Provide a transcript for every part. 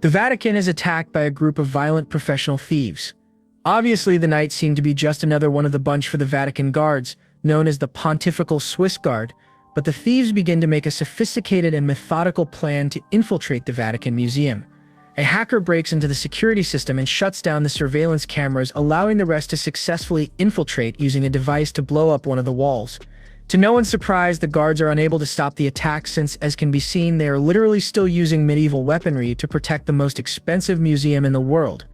The Vatican is attacked by a group of violent professional thieves. Obviously, the knights seem to be just another one of the bunch for the Vatican guards, known as the Pontifical Swiss Guard, but the thieves begin to make a sophisticated and methodical plan to infiltrate the Vatican Museum. A hacker breaks into the security system and shuts down the surveillance cameras, allowing the rest to successfully infiltrate using a device to blow up one of the walls. To no one's surprise, the guards are unable to stop the attack since, as can be seen, they are literally still using medieval weaponry to protect the most expensive museum in the world.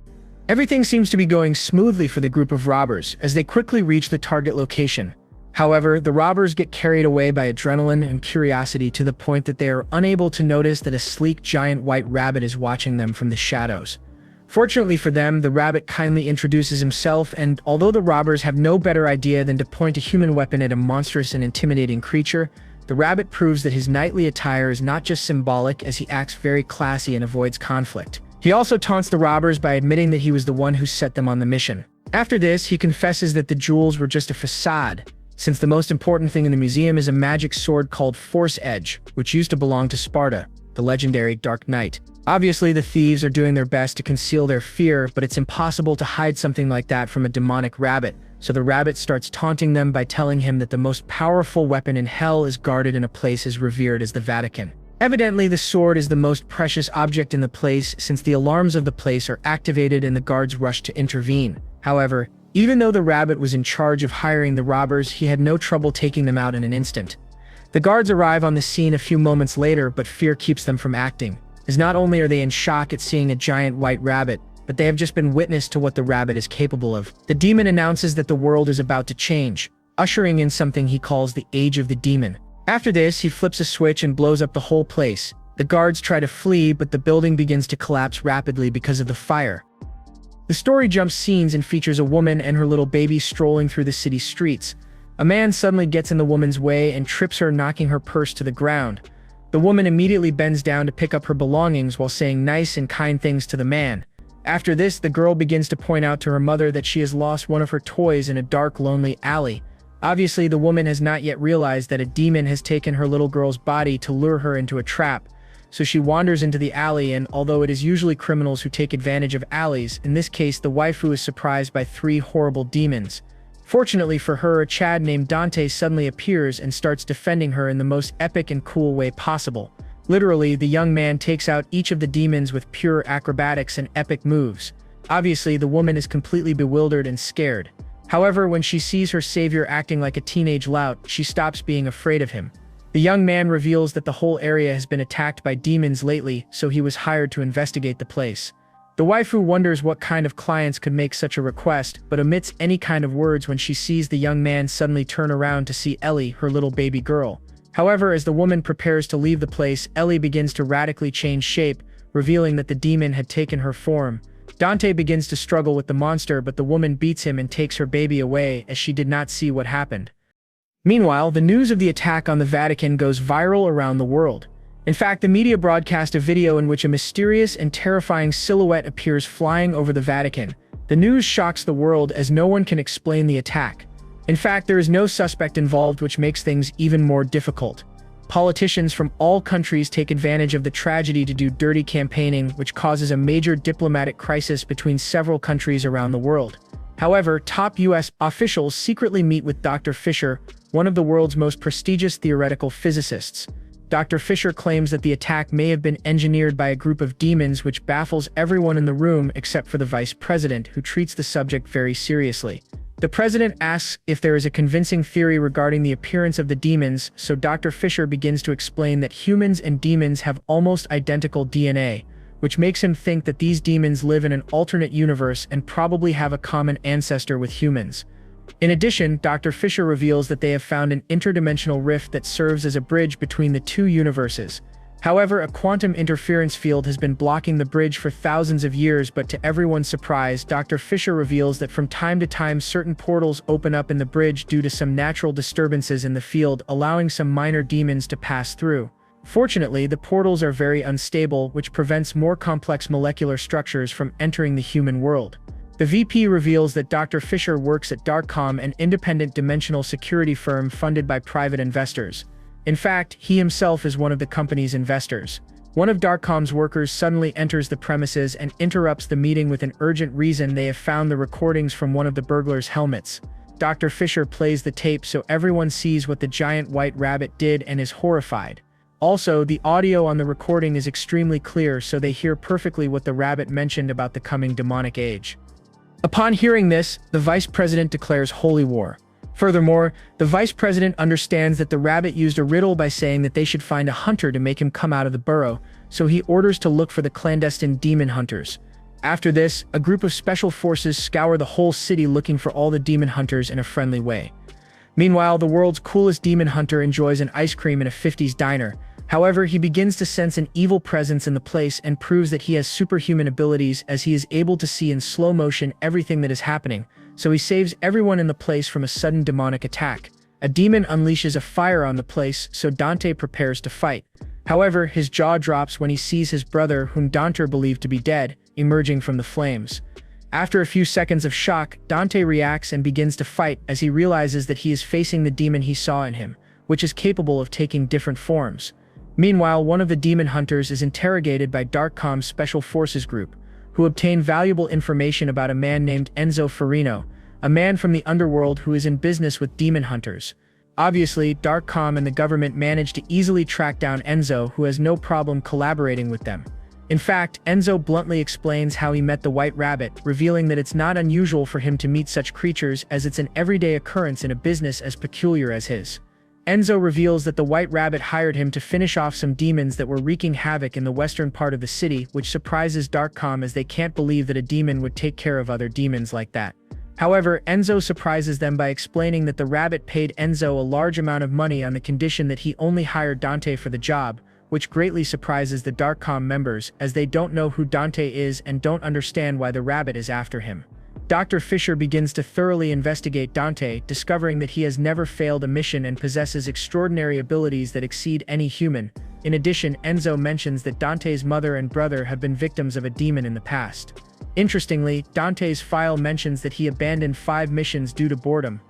Everything seems to be going smoothly for the group of robbers as they quickly reach the target location. However, the robbers get carried away by adrenaline and curiosity to the point that they are unable to notice that a sleek giant white rabbit is watching them from the shadows. Fortunately for them, the rabbit kindly introduces himself, and although the robbers have no better idea than to point a human weapon at a monstrous and intimidating creature, the rabbit proves that his knightly attire is not just symbolic, as he acts very classy and avoids conflict. He also taunts the robbers by admitting that he was the one who set them on the mission. After this, he confesses that the jewels were just a facade, since the most important thing in the museum is a magic sword called Force Edge, which used to belong to Sparta, the legendary Dark Knight. Obviously, the thieves are doing their best to conceal their fear, but it's impossible to hide something like that from a demonic rabbit, so the rabbit starts taunting them by telling him that the most powerful weapon in hell is guarded in a place as revered as the Vatican. Evidently, the sword is the most precious object in the place, since the alarms of the place are activated and the guards rush to intervene. However, even though the rabbit was in charge of hiring the robbers, he had no trouble taking them out in an instant. The guards arrive on the scene a few moments later, but fear keeps them from acting, as not only are they in shock at seeing a giant white rabbit, but they have just been witness to what the rabbit is capable of. The demon announces that the world is about to change, ushering in something he calls the Age of the Demon. After this, he flips a switch and blows up the whole place. The guards try to flee, but the building begins to collapse rapidly because of the fire. The story jumps scenes and features a woman and her little baby strolling through the city streets. A man suddenly gets in the woman's way and trips her, knocking her purse to the ground. The woman immediately bends down to pick up her belongings while saying nice and kind things to the man. After this, the girl begins to point out to her mother that she has lost one of her toys in a dark, lonely alley. Obviously, the woman has not yet realized that a demon has taken her little girl's body to lure her into a trap, so she wanders into the alley, and although it is usually criminals who take advantage of alleys, in this case the waifu is surprised by 3 horrible demons. Fortunately for her, a Chad named Dante suddenly appears and starts defending her in the most epic and cool way possible. Literally, the young man takes out each of the demons with pure acrobatics and epic moves. Obviously, the woman is completely bewildered and scared. However, when she sees her savior acting like a teenage lout, she stops being afraid of him. The young man reveals that the whole area has been attacked by demons lately, so he was hired to investigate the place. The waifu wonders what kind of clients could make such a request, but omits any kind of words when she sees the young man suddenly turn around to see Ellie, her little baby girl. However, as the woman prepares to leave the place, Ellie begins to radically change shape, revealing that the demon had taken her form. Dante begins to struggle with the monster, but the woman beats him and takes her baby away, as she did not see what happened. Meanwhile, the news of the attack on the Vatican goes viral around the world. In fact, the media broadcast a video in which a mysterious and terrifying silhouette appears flying over the Vatican. The news shocks the world as no one can explain the attack. In fact, there is no suspect involved, which makes things even more difficult. Politicians from all countries take advantage of the tragedy to do dirty campaigning, which causes a major diplomatic crisis between several countries around the world. However, top US officials secretly meet with Dr. Fisher, one of the world's most prestigious theoretical physicists. Dr. Fisher claims that the attack may have been engineered by a group of demons, which baffles everyone in the room except for the vice president, who treats the subject very seriously. The president asks if there is a convincing theory regarding the appearance of the demons, so Dr. Fisher begins to explain that humans and demons have almost identical DNA, which makes him think that these demons live in an alternate universe and probably have a common ancestor with humans. In addition, Dr. Fisher reveals that they have found an interdimensional rift that serves as a bridge between the 2 universes. However, a quantum interference field has been blocking the bridge for thousands of years, but to everyone's surprise, Dr. Fisher reveals that from time to time certain portals open up in the bridge due to some natural disturbances in the field, allowing some minor demons to pass through. Fortunately, the portals are very unstable, which prevents more complex molecular structures from entering the human world. The VP reveals that Dr. Fisher works at Darkcom, an independent dimensional security firm funded by private investors. In fact, he himself is one of the company's investors. One of Darkcom's workers suddenly enters the premises and interrupts the meeting with an urgent reason they have found the recordings from one of the burglars' helmets. Dr. Fisher plays the tape so everyone sees what the giant white rabbit did and is horrified. Also, the audio on the recording is extremely clear so they hear perfectly what the rabbit mentioned about the coming demonic age. Upon hearing this, the vice president declares holy war. Furthermore, the vice president understands that the rabbit used a riddle by saying that they should find a hunter to make him come out of the burrow, so he orders to look for the clandestine demon hunters. After this, a group of special forces scour the whole city looking for all the demon hunters in a friendly way. Meanwhile, the world's coolest demon hunter enjoys an ice cream in a 50s diner. However, he begins to sense an evil presence in the place and proves that he has superhuman abilities as he is able to see in slow motion everything that is happening, so he saves everyone in the place from a sudden demonic attack. A demon unleashes a fire on the place, so Dante prepares to fight. However, his jaw drops when he sees his brother, whom Dante believed to be dead, emerging from the flames. After a few seconds of shock, Dante reacts and begins to fight as he realizes that he is facing the demon he saw in him, which is capable of taking different forms. Meanwhile, one of the demon hunters is interrogated by Darkcom's Special Forces group, who obtain valuable information about a man named Enzo Farino, a man from the underworld who is in business with demon hunters. Obviously, Darkcom and the government manage to easily track down Enzo, who has no problem collaborating with them. In fact, Enzo bluntly explains how he met the White Rabbit, revealing that it's not unusual for him to meet such creatures as it's an everyday occurrence in a business as peculiar as his. Enzo reveals that the White Rabbit hired him to finish off some demons that were wreaking havoc in the western part of the city, which surprises Darkcom as they can't believe that a demon would take care of other demons like that. However, Enzo surprises them by explaining that the rabbit paid Enzo a large amount of money on the condition that he only hired Dante for the job, which greatly surprises the Darkcom members as they don't know who Dante is and don't understand why the rabbit is after him. Dr. Fisher begins to thoroughly investigate Dante, discovering that he has never failed a mission and possesses extraordinary abilities that exceed any human. In addition, Enzo mentions that Dante's mother and brother have been victims of a demon in the past. Interestingly, Dante's file mentions that he abandoned 5 missions due to boredom.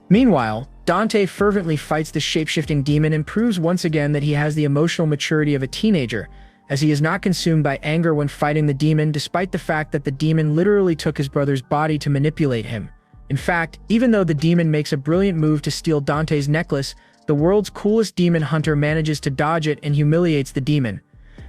Meanwhile, Dante fervently fights the shape-shifting demon and proves once again that he has the emotional maturity of a teenager, as he is not consumed by anger when fighting the demon despite the fact that the demon literally took his brother's body to manipulate him. In fact, even though the demon makes a brilliant move to steal Dante's necklace, the world's coolest demon hunter manages to dodge it and humiliates the demon.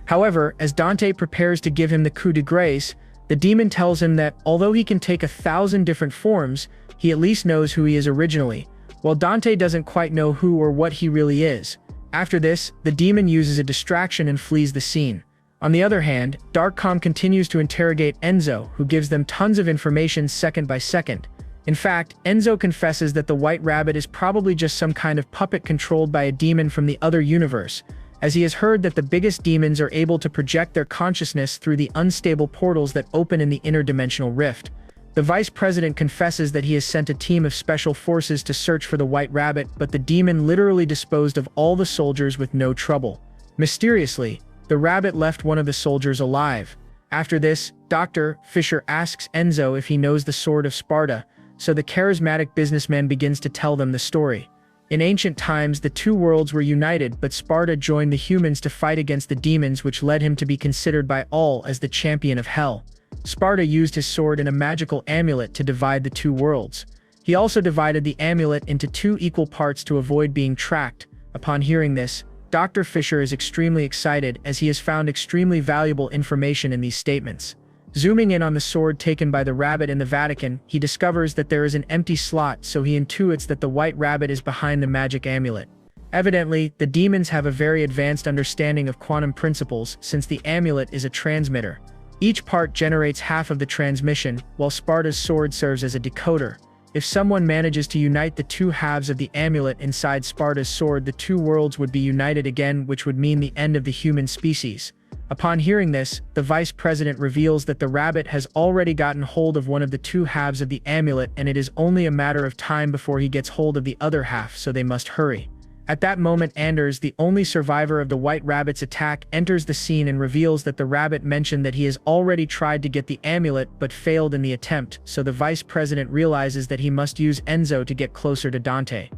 However, as Dante prepares to give him the coup de grace, the demon tells him that, although he can take 1,000 different forms, he at least knows who he is originally, while Dante doesn't quite know who or what he really is. After this, the demon uses a distraction and flees the scene. On the other hand, Darkcom continues to interrogate Enzo, who gives them tons of information second by second. In fact, Enzo confesses that the White Rabbit is probably just some kind of puppet controlled by a demon from the other universe, as he has heard that the biggest demons are able to project their consciousness through the unstable portals that open in the interdimensional rift. The vice president confesses that he has sent a team of special forces to search for the White Rabbit, but the demon literally disposed of all the soldiers with no trouble. Mysteriously, the rabbit left one of the soldiers alive. After this, Dr. Fisher asks Enzo if he knows the Sword of Sparta, so the charismatic businessman begins to tell them the story. In ancient times, the two worlds were united, but Sparta joined the humans to fight against the demons, which led him to be considered by all as the champion of hell. Sparta used his sword and a magical amulet to divide the two worlds. He also divided the amulet into 2 equal parts to avoid being tracked. Upon hearing this, Dr. Fisher is extremely excited as he has found extremely valuable information in these statements. Zooming in on the sword taken by the rabbit in the Vatican, he discovers that there is an empty slot, so he intuits that the White Rabbit is behind the magic amulet. Evidently, the demons have a very advanced understanding of quantum principles since the amulet is a transmitter. Each part generates half of the transmission, while Sparta's sword serves as a decoder. If someone manages to unite the 2 halves of the amulet inside Sparta's sword, the 2 worlds would be united again, which would mean the end of the human species. Upon hearing this, the vice president reveals that the rabbit has already gotten hold of one of the 2 halves of the amulet, and it is only a matter of time before he gets hold of the other half, so they must hurry. At that moment, Anders, the only survivor of the White Rabbit's attack, enters the scene and reveals that the rabbit mentioned that he has already tried to get the amulet but failed in the attempt, so the vice president realizes that he must use Enzo to get closer to Dante.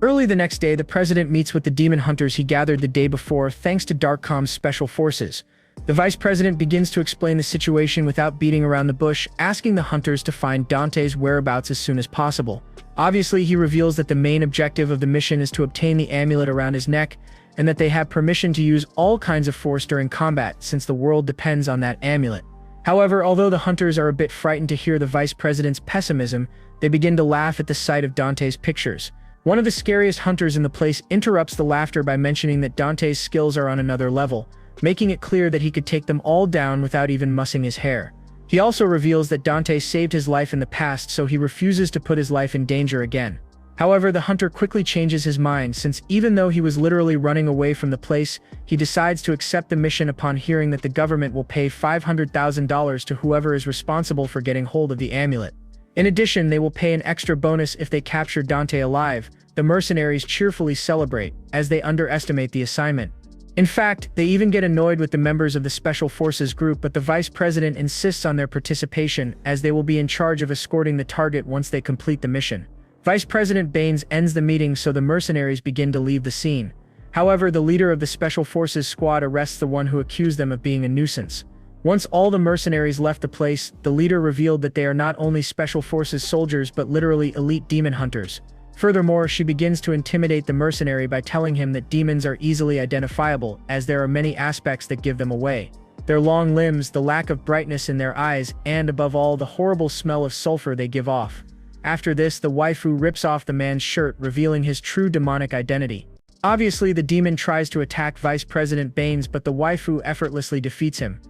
Early the next day, the president meets with the demon hunters he gathered the day before thanks to Darkcom's special forces. The vice president begins to explain the situation without beating around the bush, asking the hunters to find Dante's whereabouts as soon as possible. Obviously, he reveals that the main objective of the mission is to obtain the amulet around his neck, and that they have permission to use all kinds of force during combat, since the world depends on that amulet. However, although the hunters are a bit frightened to hear the vice president's pessimism, they begin to laugh at the sight of Dante's pictures. One of the scariest hunters in the place interrupts the laughter by mentioning that Dante's skills are on another level, making it clear that he could take them all down without even mussing his hair. He also reveals that Dante saved his life in the past, so he refuses to put his life in danger again. However, the hunter quickly changes his mind, since even though he was literally running away from the place, he decides to accept the mission upon hearing that the government will pay $500,000 to whoever is responsible for getting hold of the amulet. In addition, they will pay an extra bonus if they capture Dante alive. The mercenaries cheerfully celebrate, as they underestimate the assignment. In fact, they even get annoyed with the members of the Special Forces group, but the vice president insists on their participation, as they will be in charge of escorting the target once they complete the mission. Vice President Baines ends the meeting, so the mercenaries begin to leave the scene. However, the leader of the Special Forces squad arrests the one who accused them of being a nuisance. Once all the mercenaries left the place, the leader revealed that they are not only Special Forces soldiers but literally elite demon hunters. Furthermore, she begins to intimidate the mercenary by telling him that demons are easily identifiable, as there are many aspects that give them away. Their long limbs, the lack of brightness in their eyes, and above all, the horrible smell of sulfur they give off. After this, the waifu rips off the man's shirt, revealing his true demonic identity. Obviously, the demon tries to attack Vice President Baines, but the waifu effortlessly defeats him.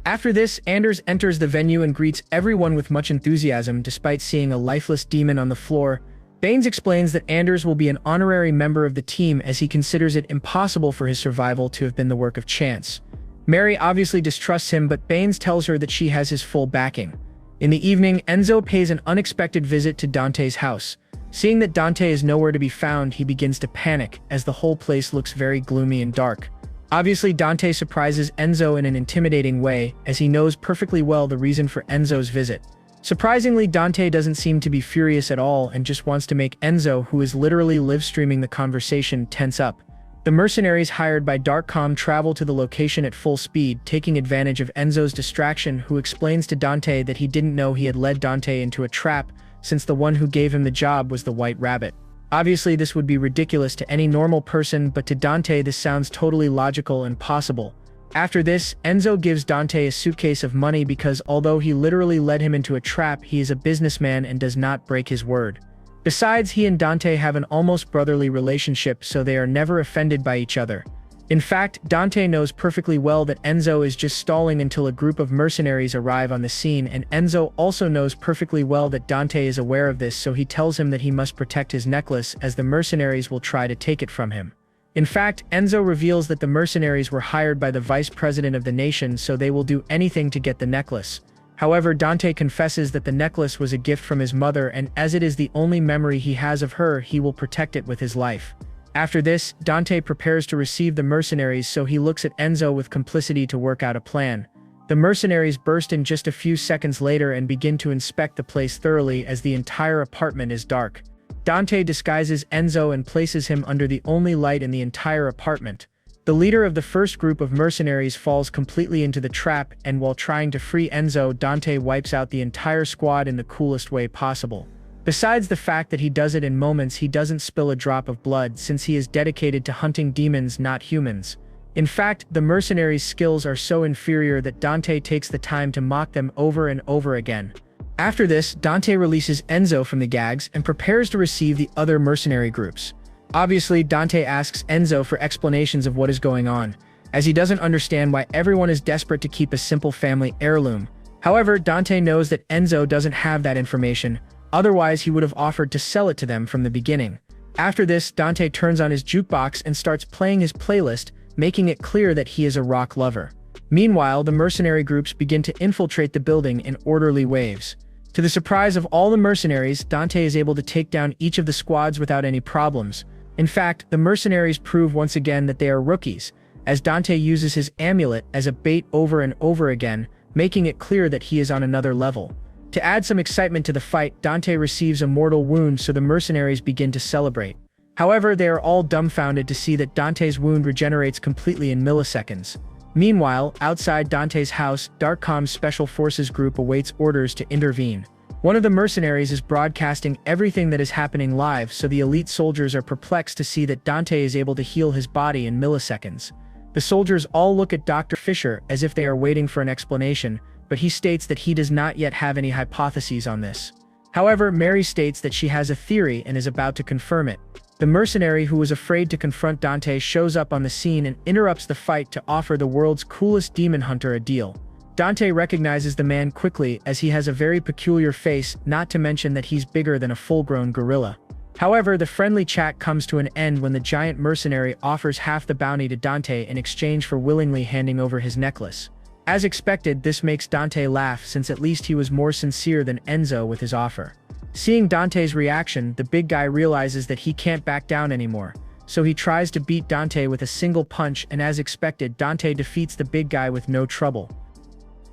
After this, Anders enters the venue and greets everyone with much enthusiasm despite seeing a lifeless demon on the floor. Baines explains that Anders will be an honorary member of the team, as he considers it impossible for his survival to have been the work of chance. Mary obviously distrusts him, but Baines tells her that she has his full backing. In the evening, Enzo pays an unexpected visit to Dante's house. Seeing that Dante is nowhere to be found, he begins to panic, as the whole place looks very gloomy and dark. Obviously, Dante surprises Enzo in an intimidating way, as he knows perfectly well the reason for Enzo's visit. Surprisingly, Dante doesn't seem to be furious at all and just wants to make Enzo, who is literally live-streaming the conversation, tense up. The mercenaries hired by Darkcom travel to the location at full speed, taking advantage of Enzo's distraction, who explains to Dante that he didn't know he had led Dante into a trap, since the one who gave him the job was the White Rabbit. Obviously, this would be ridiculous to any normal person, but to Dante this sounds totally logical and possible. After this, Enzo gives Dante a suitcase of money because although he literally led him into a trap, he is a businessman and does not break his word. Besides, he and Dante have an almost brotherly relationship, so they are never offended by each other. In fact, Dante knows perfectly well that Enzo is just stalling until a group of mercenaries arrive on the scene, and Enzo also knows perfectly well that Dante is aware of this, so he tells him that he must protect his necklace, as the mercenaries will try to take it from him. In fact, Enzo reveals that the mercenaries were hired by the vice president of the nation, so they will do anything to get the necklace. However, Dante confesses that the necklace was a gift from his mother, and as it is the only memory he has of her, he will protect it with his life. After this, Dante prepares to receive the mercenaries, so he looks at Enzo with complicity to work out a plan. The mercenaries burst in just a few seconds later and begin to inspect the place thoroughly, as the entire apartment is dark. Dante disguises Enzo and places him under the only light in the entire apartment. The leader of the first group of mercenaries falls completely into the trap, and while trying to free Enzo, Dante wipes out the entire squad in the coolest way possible. Besides the fact that he does it in moments, he doesn't spill a drop of blood, since he is dedicated to hunting demons, not humans. In fact, the mercenaries' skills are so inferior that Dante takes the time to mock them over and over again. After this, Dante releases Enzo from the gags and prepares to receive the other mercenary groups. Obviously, Dante asks Enzo for explanations of what is going on, as he doesn't understand why everyone is desperate to keep a simple family heirloom. However, Dante knows that Enzo doesn't have that information, otherwise he would have offered to sell it to them from the beginning. After this, Dante turns on his jukebox and starts playing his playlist, making it clear that he is a rock lover. Meanwhile, the mercenary groups begin to infiltrate the building in orderly waves. To the surprise of all the mercenaries, Dante is able to take down each of the squads without any problems. In fact, the mercenaries prove once again that they are rookies, as Dante uses his amulet as a bait over and over again, making it clear that he is on another level. To add some excitement to the fight, Dante receives a mortal wound, so the mercenaries begin to celebrate. However, they are all dumbfounded to see that Dante's wound regenerates completely in milliseconds. Meanwhile, outside Dante's house, Darkcom's Special Forces group awaits orders to intervene. One of the mercenaries is broadcasting everything that is happening live, so the elite soldiers are perplexed to see that Dante is able to heal his body in milliseconds. The soldiers all look at Dr. Fisher as if they are waiting for an explanation, but he states that he does not yet have any hypotheses on this. However, Mary states that she has a theory and is about to confirm it. The mercenary who was afraid to confront Dante shows up on the scene and interrupts the fight to offer the world's coolest demon hunter a deal. Dante recognizes the man quickly as he has a very peculiar face, not to mention that he's bigger than a full-grown gorilla. However, the friendly chat comes to an end when the giant mercenary offers half the bounty to Dante in exchange for willingly handing over his necklace. As expected, this makes Dante laugh since at least he was more sincere than Enzo with his offer. Seeing Dante's reaction, the big guy realizes that he can't back down anymore, so he tries to beat Dante with a single punch, and as expected, Dante defeats the big guy with no trouble.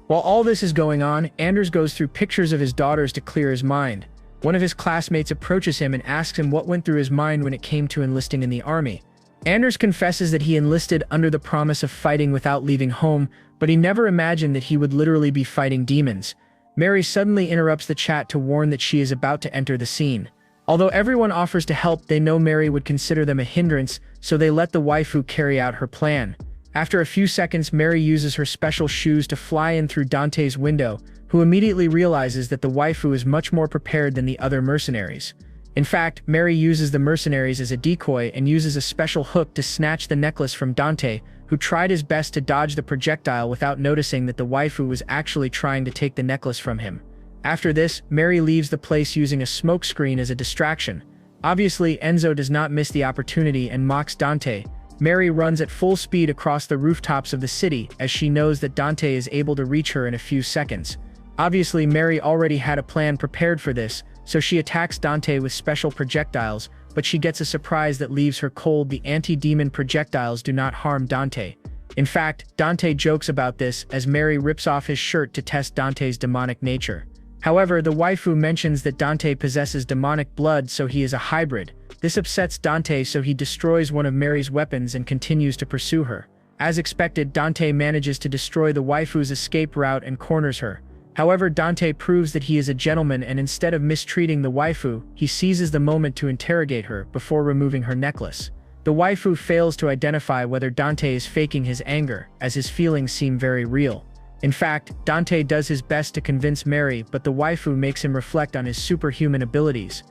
While all this is going on, Anders goes through pictures of his daughters to clear his mind. One of his classmates approaches him and asks him what went through his mind when it came to enlisting in the army. Anders confesses that he enlisted under the promise of fighting without leaving home, but he never imagined that he would literally be fighting demons. Mary suddenly interrupts the chat to warn that she is about to enter the scene. Although everyone offers to help, they know Mary would consider them a hindrance, so they let the waifu carry out her plan. After a few seconds, Mary uses her special shoes to fly in through Dante's window, who immediately realizes that the waifu is much more prepared than the other mercenaries. In fact, Mary uses the mercenaries as a decoy and uses a special hook to snatch the necklace from Dante, who tried his best to dodge the projectile without noticing that the waifu was actually trying to take the necklace from him. After this, Mary leaves the place using a smoke screen as a distraction. Obviously, Enzo does not miss the opportunity and mocks Dante. Mary runs at full speed across the rooftops of the city as she knows that Dante is able to reach her in a few seconds. Obviously, Mary already had a plan prepared for this, so she attacks Dante with special projectiles, but she gets a surprise that leaves her cold. The anti-demon projectiles do not harm Dante. In fact, Dante jokes about this as Mary rips off his shirt to test Dante's demonic nature. However, the waifu mentions that Dante possesses demonic blood, so he is a hybrid. This upsets Dante, so he destroys one of Mary's weapons and continues to pursue her. As expected, Dante manages to destroy the waifu's escape route and corners her. However, Dante proves that he is a gentleman, and instead of mistreating the waifu, he seizes the moment to interrogate her before removing her necklace. The waifu fails to identify whether Dante is faking his anger, as his feelings seem very real. In fact, Dante does his best to convince Mary, but the waifu makes him reflect on his superhuman abilities.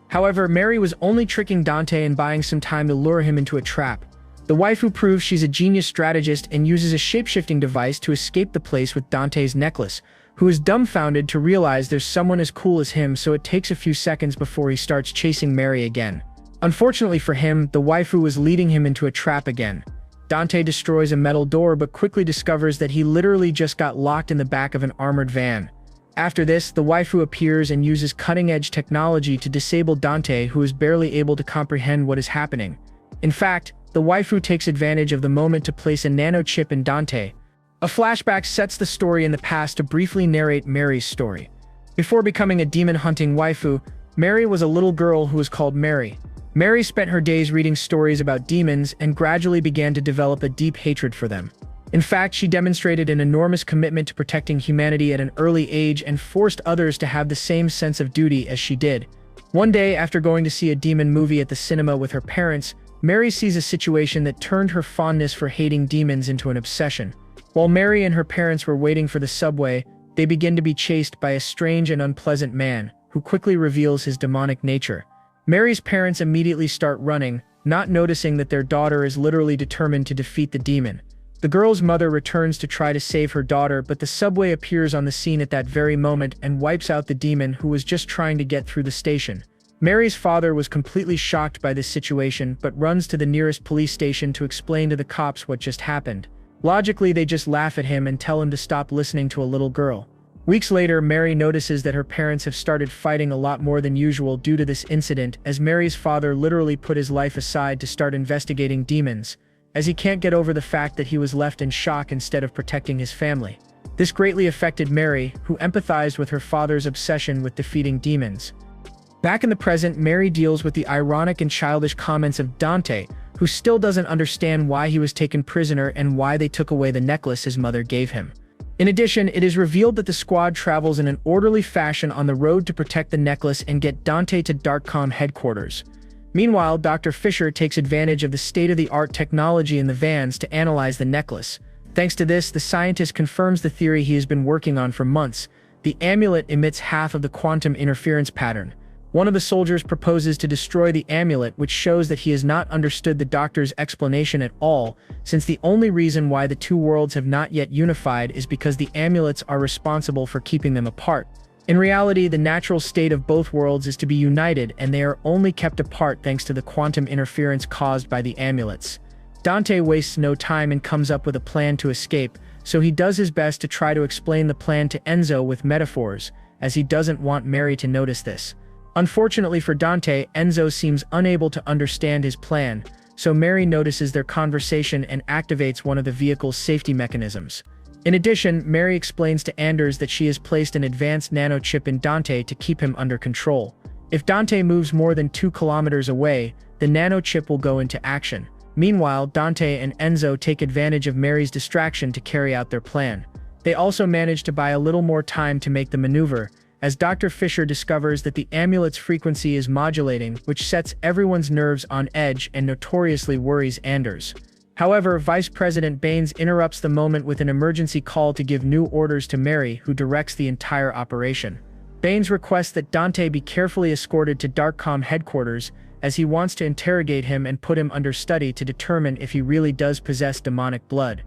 However, Mary was only tricking Dante and buying some time to lure him into a trap. The waifu proves she's a genius strategist and uses a shape-shifting device to escape the place with Dante's necklace, who is dumbfounded to realize there's someone as cool as him, so it takes a few seconds before he starts chasing Mary again. Unfortunately for him, the waifu was leading him into a trap again. Dante destroys a metal door but quickly discovers that he literally just got locked in the back of an armored van. After this, the waifu appears and uses cutting-edge technology to disable Dante, who is barely able to comprehend what is happening. In fact, the waifu takes advantage of the moment to place a nano chip in Dante. A flashback sets the story in the past to briefly narrate Mary's story. Before becoming a demon-hunting waifu, Mary was a little girl who was called Mary. Mary spent her days reading stories about demons and gradually began to develop a deep hatred for them. In fact, she demonstrated an enormous commitment to protecting humanity at an early age and forced others to have the same sense of duty as she did. One day, after going to see a demon movie at the cinema with her parents, Mary sees a situation that turned her fondness for hating demons into an obsession. While Mary and her parents were waiting for the subway, they begin to be chased by a strange and unpleasant man, who quickly reveals his demonic nature. Mary's parents immediately start running, not noticing that their daughter is literally determined to defeat the demon. The girl's mother returns to try to save her daughter, but the subway appears on the scene at that very moment and wipes out the demon who was just trying to get through the station. Mary's father was completely shocked by this situation, but runs to the nearest police station to explain to the cops what just happened. Logically, they just laugh at him and tell him to stop listening to a little girl. Weeks later, Mary notices that her parents have started fighting a lot more than usual due to this incident, as Mary's father literally put his life aside to start investigating demons, as he can't get over the fact that he was left in shock instead of protecting his family. This greatly affected Mary, who empathized with her father's obsession with defeating demons. Back in the present, Mary deals with the ironic and childish comments of Dante, who still doesn't understand why he was taken prisoner and why they took away the necklace his mother gave him. In addition, it is revealed that the squad travels in an orderly fashion on the road to protect the necklace and get Dante to Darkcom headquarters. Meanwhile, Dr. Fisher takes advantage of the state-of-the-art technology in the vans to analyze the necklace. Thanks to this, the scientist confirms the theory he has been working on for months. The amulet emits half of the quantum interference pattern. One of the soldiers proposes to destroy the amulet, which shows that he has not understood the doctor's explanation at all, since the only reason why the two worlds have not yet unified is because the amulets are responsible for keeping them apart. In reality, the natural state of both worlds is to be united, and they are only kept apart thanks to the quantum interference caused by the amulets. Dante wastes no time and comes up with a plan to escape, so he does his best to try to explain the plan to Enzo with metaphors, as he doesn't want Mary to notice this. Unfortunately for Dante, Enzo seems unable to understand his plan, so Mary notices their conversation and activates one of the vehicle's safety mechanisms. In addition, Mary explains to Anders that she has placed an advanced nanochip in Dante to keep him under control. If Dante moves more than 2 kilometers away, the nanochip will go into action. Meanwhile, Dante and Enzo take advantage of Mary's distraction to carry out their plan. They also manage to buy a little more time to make the maneuver, as Dr. Fisher discovers that the amulet's frequency is modulating, which sets everyone's nerves on edge and notoriously worries Anders. However, Vice President Baines interrupts the moment with an emergency call to give new orders to Mary, who directs the entire operation. Baines requests that Dante be carefully escorted to Darkcom headquarters, as he wants to interrogate him and put him under study to determine if he really does possess demonic blood.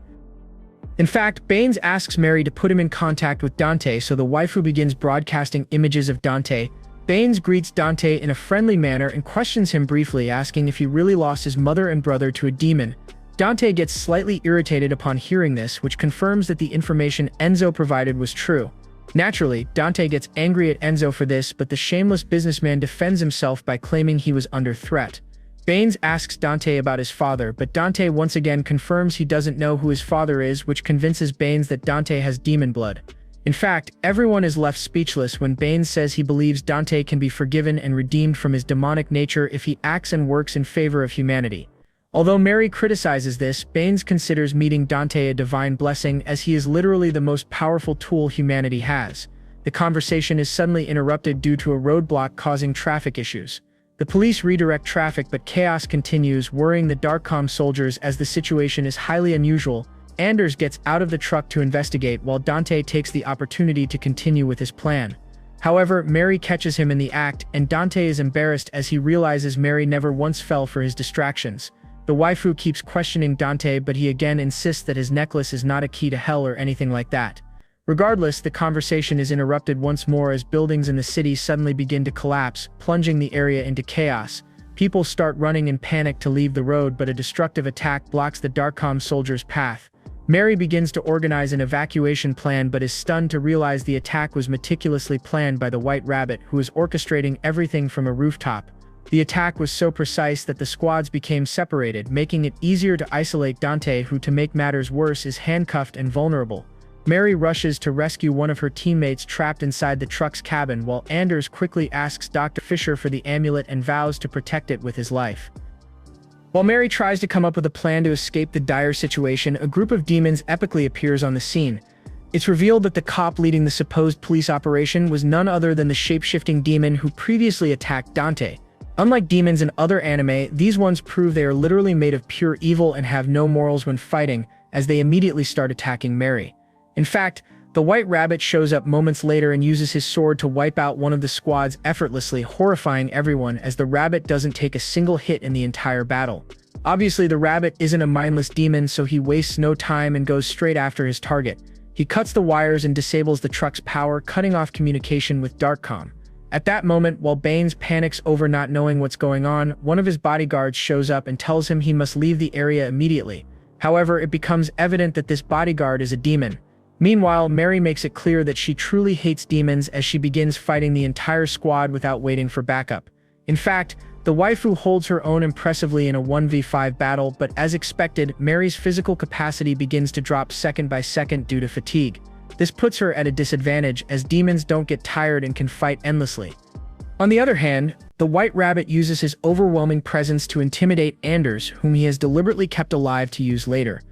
In fact, Baines asks Mary to put him in contact with Dante, so the waifu begins broadcasting images of Dante. Baines greets Dante in a friendly manner and questions him briefly, asking if he really lost his mother and brother to a demon. Dante gets slightly irritated upon hearing this, which confirms that the information Enzo provided was true. Naturally, Dante gets angry at Enzo for this, but the shameless businessman defends himself by claiming he was under threat. Baines asks Dante about his father, but Dante once again confirms he doesn't know who his father is, which convinces Baines that Dante has demon blood. In fact, everyone is left speechless when Baines says he believes Dante can be forgiven and redeemed from his demonic nature if he acts and works in favor of humanity. Although Mary criticizes this, Baines considers meeting Dante a divine blessing, as he is literally the most powerful tool humanity has. The conversation is suddenly interrupted due to a roadblock causing traffic issues. The police redirect traffic, but chaos continues, worrying the Darkcom soldiers as the situation is highly unusual. Anders gets out of the truck to investigate, while Dante takes the opportunity to continue with his plan. However, Mary catches him in the act, and Dante is embarrassed as he realizes Mary never once fell for his distractions. The waifu keeps questioning Dante, but he again insists that his necklace is not a key to hell or anything like that. Regardless, the conversation is interrupted once more as buildings in the city suddenly begin to collapse, plunging the area into chaos. People start running in panic to leave the road, but a destructive attack blocks the Darkcom soldiers' path. Mary begins to organize an evacuation plan, but is stunned to realize the attack was meticulously planned by the White Rabbit, who is orchestrating everything from a rooftop. The attack was so precise that the squads became separated, making it easier to isolate Dante, who, to make matters worse, is handcuffed and vulnerable. Mary rushes to rescue one of her teammates trapped inside the truck's cabin, while Anders quickly asks Dr. Fisher for the amulet and vows to protect it with his life. While Mary tries to come up with a plan to escape the dire situation, a group of demons epically appears on the scene. It's revealed that the cop leading the supposed police operation was none other than the shape-shifting demon who previously attacked Dante. Unlike demons in other anime, these ones prove they are literally made of pure evil and have no morals when fighting, as they immediately start attacking Mary. In fact, the White Rabbit shows up moments later and uses his sword to wipe out one of the squads effortlessly, horrifying everyone as the rabbit doesn't take a single hit in the entire battle. Obviously, the rabbit isn't a mindless demon, so he wastes no time and goes straight after his target. He cuts the wires and disables the truck's power, cutting off communication with Darkcom. At that moment, while Baines panics over not knowing what's going on, one of his bodyguards shows up and tells him he must leave the area immediately. However, it becomes evident that this bodyguard is a demon. Meanwhile, Mary makes it clear that she truly hates demons as she begins fighting the entire squad without waiting for backup. In fact, the waifu holds her own impressively in a 1v5 battle, but as expected, Mary's physical capacity begins to drop second by second due to fatigue. This puts her at a disadvantage, as demons don't get tired and can fight endlessly. On the other hand, the white rabbit uses his overwhelming presence to intimidate Anders, whom he has deliberately kept alive to use later.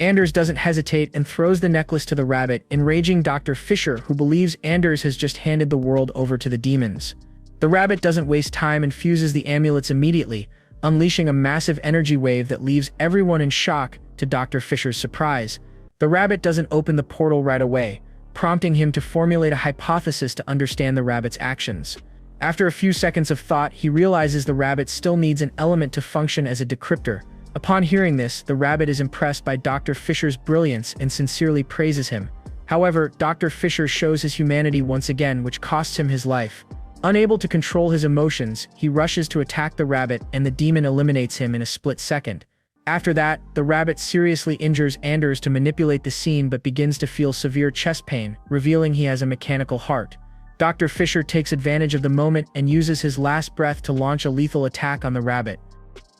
Anders doesn't hesitate and throws the necklace to the rabbit, enraging Dr. Fisher, who believes Anders has just handed the world over to the demons. The rabbit doesn't waste time and fuses the amulets immediately, unleashing a massive energy wave that leaves everyone in shock, to Dr. Fisher's surprise. The rabbit doesn't open the portal right away, prompting him to formulate a hypothesis to understand the rabbit's actions. After a few seconds of thought, he realizes the rabbit still needs an element to function as a decryptor. Upon hearing this, the rabbit is impressed by Dr. Fisher's brilliance and sincerely praises him. However, Dr. Fisher shows his humanity once again, which costs him his life. Unable to control his emotions, he rushes to attack the rabbit, and the demon eliminates him in a split second. After that, the rabbit seriously injures Anders to manipulate the scene but begins to feel severe chest pain, revealing he has a mechanical heart. Dr. Fisher takes advantage of the moment and uses his last breath to launch a lethal attack on the rabbit.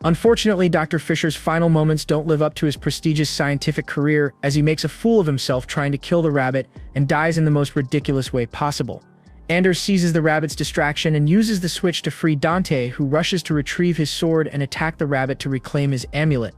Unfortunately, Dr. Fisher's final moments don't live up to his prestigious scientific career, as he makes a fool of himself trying to kill the rabbit and dies in the most ridiculous way possible. Anders seizes the rabbit's distraction and uses the switch to free Dante, who rushes to retrieve his sword and attack the rabbit to reclaim his amulet.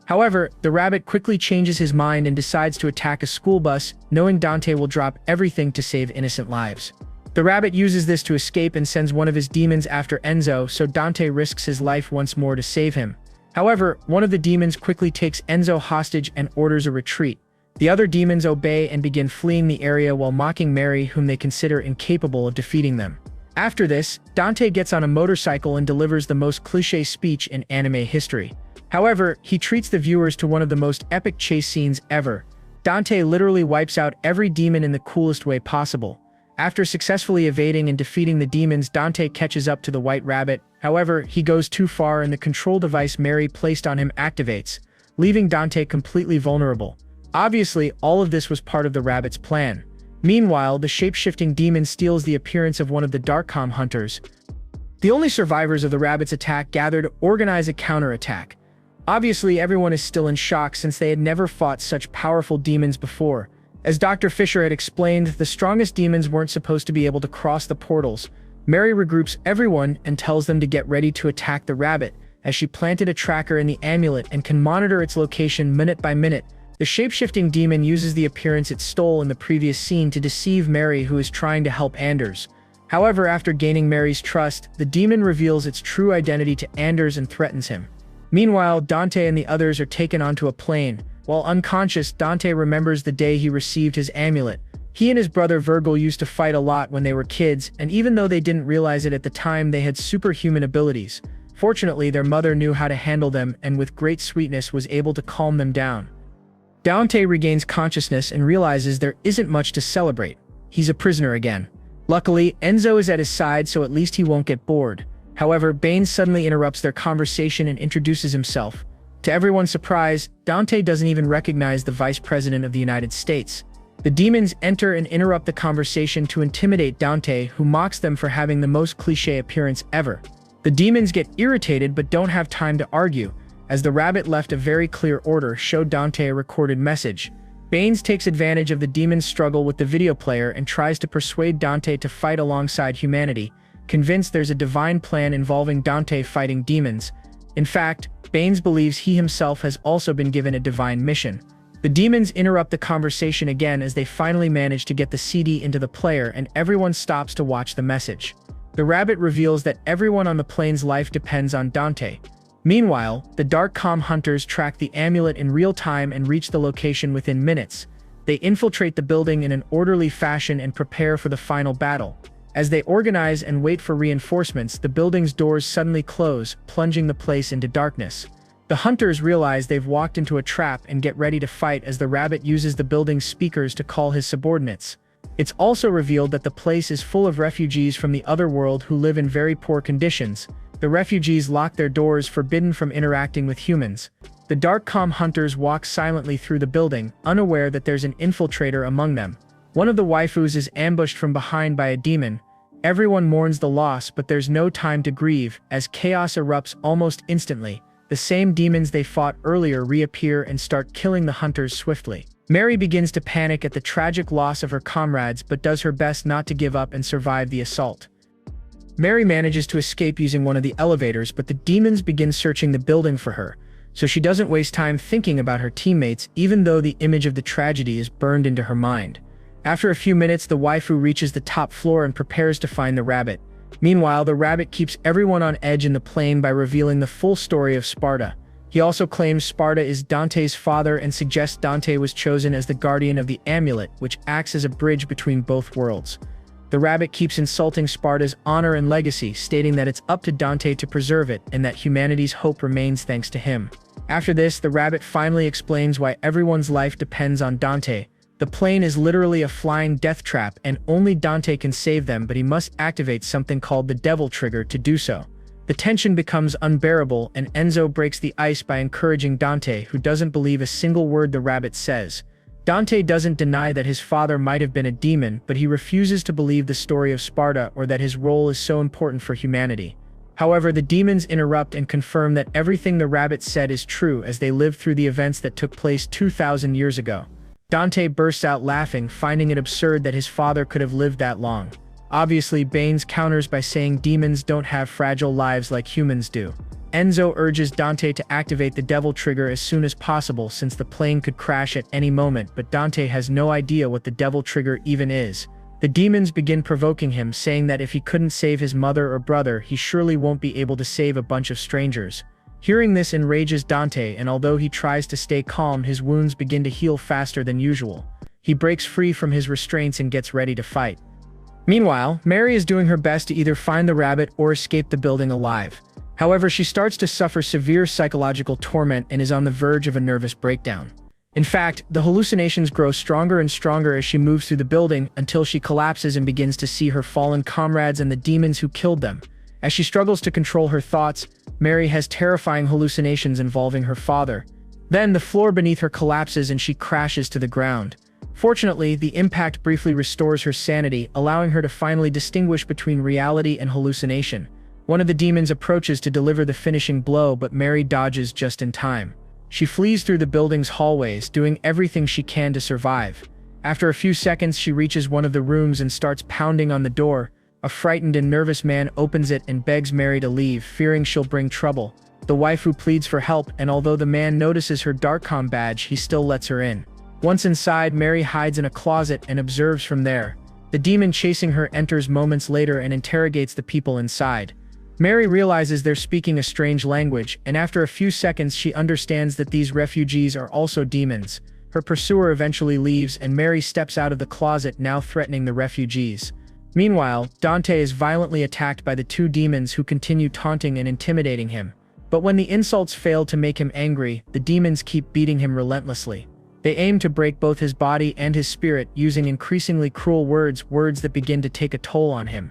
However, the rabbit quickly changes his mind and decides to attack a school bus, knowing Dante will drop everything to save innocent lives. The rabbit uses this to escape and sends one of his demons after Enzo, so Dante risks his life once more to save him. However, one of the demons quickly takes Enzo hostage and orders a retreat. The other demons obey and begin fleeing the area while mocking Mary, whom they consider incapable of defeating them. After this, Dante gets on a motorcycle and delivers the most cliché speech in anime history. However, he treats the viewers to one of the most epic chase scenes ever. Dante literally wipes out every demon in the coolest way possible. After successfully evading and defeating the demons, Dante catches up to the white rabbit. However, he goes too far and the control device Mary placed on him activates, leaving Dante completely vulnerable. Obviously, all of this was part of the rabbit's plan. Meanwhile, the shape-shifting demon steals the appearance of one of the Darkcom hunters. The only survivors of the rabbit's attack gather to organize a counterattack. Obviously, everyone is still in shock since they had never fought such powerful demons before. As Dr. Fisher had explained, the strongest demons weren't supposed to be able to cross the portals. Mary regroups everyone and tells them to get ready to attack the rabbit, as she planted a tracker in the amulet and can monitor its location minute by minute. The shape-shifting demon uses the appearance it stole in the previous scene to deceive Mary, who is trying to help Anders. However, after gaining Mary's trust, the demon reveals its true identity to Anders and threatens him. Meanwhile, Dante and the others are taken onto a plane. While unconscious, Dante remembers the day he received his amulet. He and his brother Virgil used to fight a lot when they were kids, and even though they didn't realize it at the time, they had superhuman abilities. Fortunately, their mother knew how to handle them and with great sweetness was able to calm them down. Dante regains consciousness and realizes there isn't much to celebrate. He's a prisoner again. Luckily, Enzo is at his side, so at least he won't get bored. However, Bane suddenly interrupts their conversation and introduces himself. To everyone's surprise, Dante doesn't even recognize the Vice President of the United States. The demons enter and interrupt the conversation to intimidate Dante, who mocks them for having the most cliché appearance ever. The demons get irritated but don't have time to argue, as the rabbit left a very clear order, showed Dante a recorded message. Baines takes advantage of the demon's struggle with the video player and tries to persuade Dante to fight alongside humanity, convinced there's a divine plan involving Dante fighting demons. In fact, Baines believes he himself has also been given a divine mission. The demons interrupt the conversation again as they finally manage to get the CD into the player and everyone stops to watch the message. The rabbit reveals that everyone on the plane's life depends on Dante. Meanwhile, the Darkcom hunters track the amulet in real time and reach the location within minutes. They infiltrate the building in an orderly fashion and prepare for the final battle. As they organize and wait for reinforcements, the building's doors suddenly close, plunging the place into darkness. The hunters realize they've walked into a trap and get ready to fight as the rabbit uses the building's speakers to call his subordinates. It's also revealed that the place is full of refugees from the other world who live in very poor conditions. The refugees lock their doors, forbidden from interacting with humans. The Darkcom hunters walk silently through the building, unaware that there's an infiltrator among them. One of the waifus is ambushed from behind by a demon. Everyone mourns the loss, but there's no time to grieve, as chaos erupts almost instantly. The same demons they fought earlier reappear and start killing the hunters swiftly. Mary begins to panic at the tragic loss of her comrades but does her best not to give up and survive the assault. Mary manages to escape using one of the elevators, but the demons begin searching the building for her, so she doesn't waste time thinking about her teammates even though the image of the tragedy is burned into her mind. After a few minutes, the waifu reaches the top floor and prepares to find the rabbit. Meanwhile, the rabbit keeps everyone on edge in the plane by revealing the full story of Sparta. He also claims Sparta is Dante's father and suggests Dante was chosen as the guardian of the amulet, which acts as a bridge between both worlds. The rabbit keeps insulting Sparta's honor and legacy, stating that it's up to Dante to preserve it and that humanity's hope remains thanks to him. After this, the rabbit finally explains why everyone's life depends on Dante. The plane is literally a flying death trap and only Dante can save them, but he must activate something called the devil trigger to do so. The tension becomes unbearable and Enzo breaks the ice by encouraging Dante, who doesn't believe a single word the rabbit says. Dante doesn't deny that his father might have been a demon, but he refuses to believe the story of Sparta or that his role is so important for humanity. However, the demons interrupt and confirm that everything the rabbit said is true as they live through the events that took place 2,000 years ago. Dante bursts out laughing, finding it absurd that his father could have lived that long. Obviously, Baines counters by saying demons don't have fragile lives like humans do. Enzo urges Dante to activate the devil trigger as soon as possible since the plane could crash at any moment, but Dante has no idea what the devil trigger even is. The demons begin provoking him, saying that if he couldn't save his mother or brother, he surely won't be able to save a bunch of strangers. Hearing this enrages Dante, and although he tries to stay calm, his wounds begin to heal faster than usual. He breaks free from his restraints and gets ready to fight. Meanwhile, Mary is doing her best to either find the rabbit or escape the building alive. However, she starts to suffer severe psychological torment and is on the verge of a nervous breakdown. In fact, the hallucinations grow stronger and stronger as she moves through the building until she collapses and begins to see her fallen comrades and the demons who killed them. As she struggles to control her thoughts, Mary has terrifying hallucinations involving her father. Then the floor beneath her collapses and she crashes to the ground. Fortunately, the impact briefly restores her sanity, allowing her to finally distinguish between reality and hallucination. One of the demons approaches to deliver the finishing blow, but Mary dodges just in time. She flees through the building's hallways, doing everything she can to survive. After a few seconds, she reaches one of the rooms and starts pounding on the door. A frightened and nervous man opens it and begs Mary to leave, fearing she'll bring trouble. The waifu pleads for help, and although the man notices her Darkcom badge, he still lets her in. Once inside, Mary hides in a closet and observes from there. The demon chasing her enters moments later and interrogates the people inside. Mary realizes they're speaking a strange language, and after a few seconds she understands that these refugees are also demons. Her pursuer eventually leaves, and Mary steps out of the closet, now threatening the refugees. Meanwhile, Dante is violently attacked by the two demons who continue taunting and intimidating him. But when the insults fail to make him angry, the demons keep beating him relentlessly. They aim to break both his body and his spirit, using increasingly cruel words that begin to take a toll on him.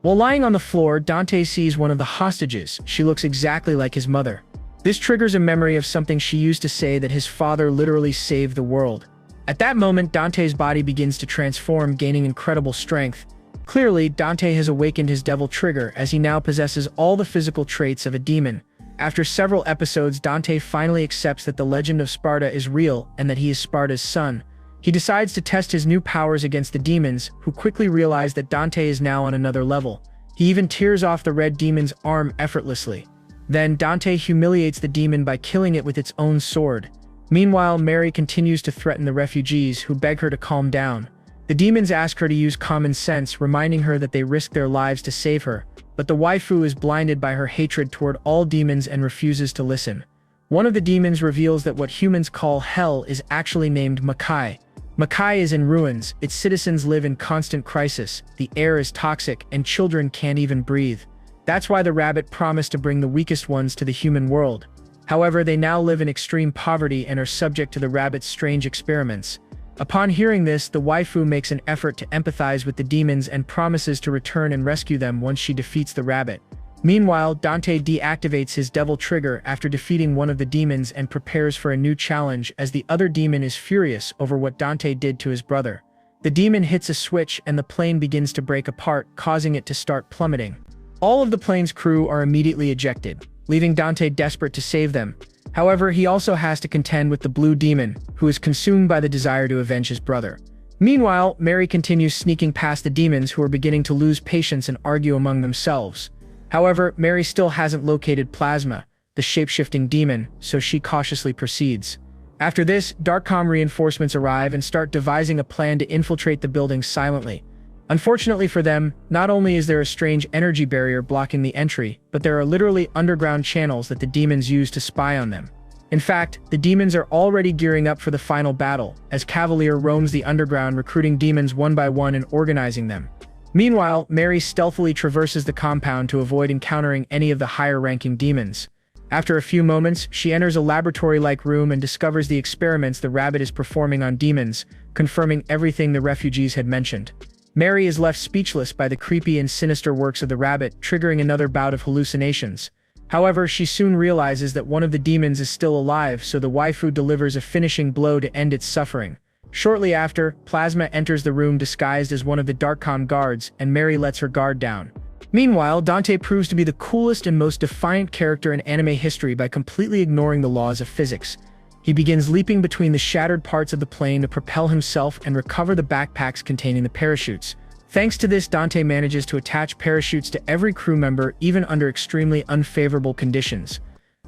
While lying on the floor, Dante sees one of the hostages. She looks exactly like his mother. This triggers a memory of something she used to say, that his father literally saved the world. At that moment, Dante's body begins to transform, gaining incredible strength. Clearly, Dante has awakened his devil trigger, as he now possesses all the physical traits of a demon. After several episodes, Dante finally accepts that the legend of Sparta is real and that he is Sparta's son. He decides to test his new powers against the demons, who quickly realize that Dante is now on another level. He even tears off the red demon's arm effortlessly. Then Dante humiliates the demon by killing it with its own sword. Meanwhile, Mary continues to threaten the refugees, who beg her to calm down. The demons ask her to use common sense, reminding her that they risk their lives to save her. But the waifu is blinded by her hatred toward all demons and refuses to listen. One of the demons reveals that what humans call hell is actually named Makai. Makai is in ruins, its citizens live in constant crisis, the air is toxic, and children can't even breathe. That's why the rabbit promised to bring the weakest ones to the human world. However, they now live in extreme poverty and are subject to the rabbit's strange experiments. Upon hearing this, the waifu makes an effort to empathize with the demons and promises to return and rescue them once she defeats the rabbit. Meanwhile, Dante deactivates his devil trigger after defeating one of the demons and prepares for a new challenge, as the other demon is furious over what Dante did to his brother. The demon hits a switch and the plane begins to break apart, causing it to start plummeting. All of the plane's crew are immediately ejected, leaving Dante desperate to save them. However, he also has to contend with the blue demon, who is consumed by the desire to avenge his brother. Meanwhile, Mary continues sneaking past the demons who are beginning to lose patience and argue among themselves. However, Mary still hasn't located Plasma, the shape-shifting demon, so she cautiously proceeds. After this, Darkcom reinforcements arrive and start devising a plan to infiltrate the building silently. Unfortunately for them, not only is there a strange energy barrier blocking the entry, but there are literally underground channels that the demons use to spy on them. In fact, the demons are already gearing up for the final battle, as Cavalier roams the underground recruiting demons one by one and organizing them. Meanwhile, Mary stealthily traverses the compound to avoid encountering any of the higher-ranking demons. After a few moments, she enters a laboratory-like room and discovers the experiments the rabbit is performing on demons, confirming everything the refugees had mentioned. Mary is left speechless by the creepy and sinister works of the rabbit, triggering another bout of hallucinations. However, she soon realizes that one of the demons is still alive, so the waifu delivers a finishing blow to end its suffering. Shortly after, Plasma enters the room disguised as one of the Darkcom guards, and Mary lets her guard down. Meanwhile, Dante proves to be the coolest and most defiant character in anime history by completely ignoring the laws of physics. He begins leaping between the shattered parts of the plane to propel himself and recover the backpacks containing the parachutes. Thanks to this, Dante manages to attach parachutes to every crew member even under extremely unfavorable conditions.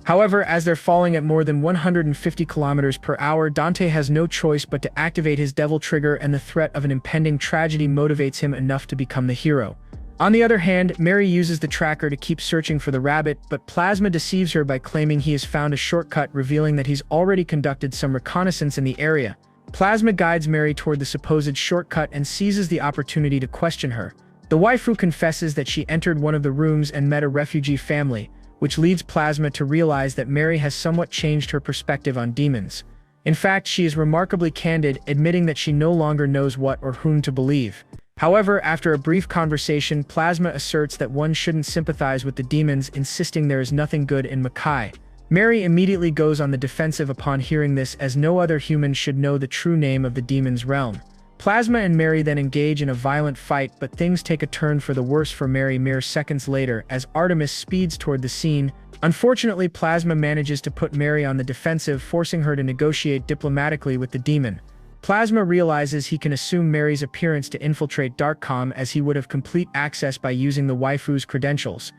However, as they're falling at more than 150 kilometers per hour, Dante has no choice but to activate his devil trigger, and the threat of an impending tragedy motivates him enough to become the hero. On the other hand, Mary uses the tracker to keep searching for the rabbit, but Plasma deceives her by claiming he has found a shortcut, revealing that he's already conducted some reconnaissance in the area. Plasma guides Mary toward the supposed shortcut and seizes the opportunity to question her. The waifu confesses that she entered one of the rooms and met a refugee family, which leads Plasma to realize that Mary has somewhat changed her perspective on demons. In fact, she is remarkably candid, admitting that she no longer knows what or whom to believe. However, after a brief conversation, Plasma asserts that one shouldn't sympathize with the demons, insisting there is nothing good in Makai. Mary immediately goes on the defensive upon hearing this, as no other human should know the true name of the demon's realm. Plasma and Mary then engage in a violent fight, but things take a turn for the worse for Mary mere seconds later as Artemis speeds toward the scene. Unfortunately, Plasma manages to put Mary on the defensive, forcing her to negotiate diplomatically with the demon. Plasma realizes he can assume Mary's appearance to infiltrate Darkcom, as he would have complete access by using the waifu's credentials.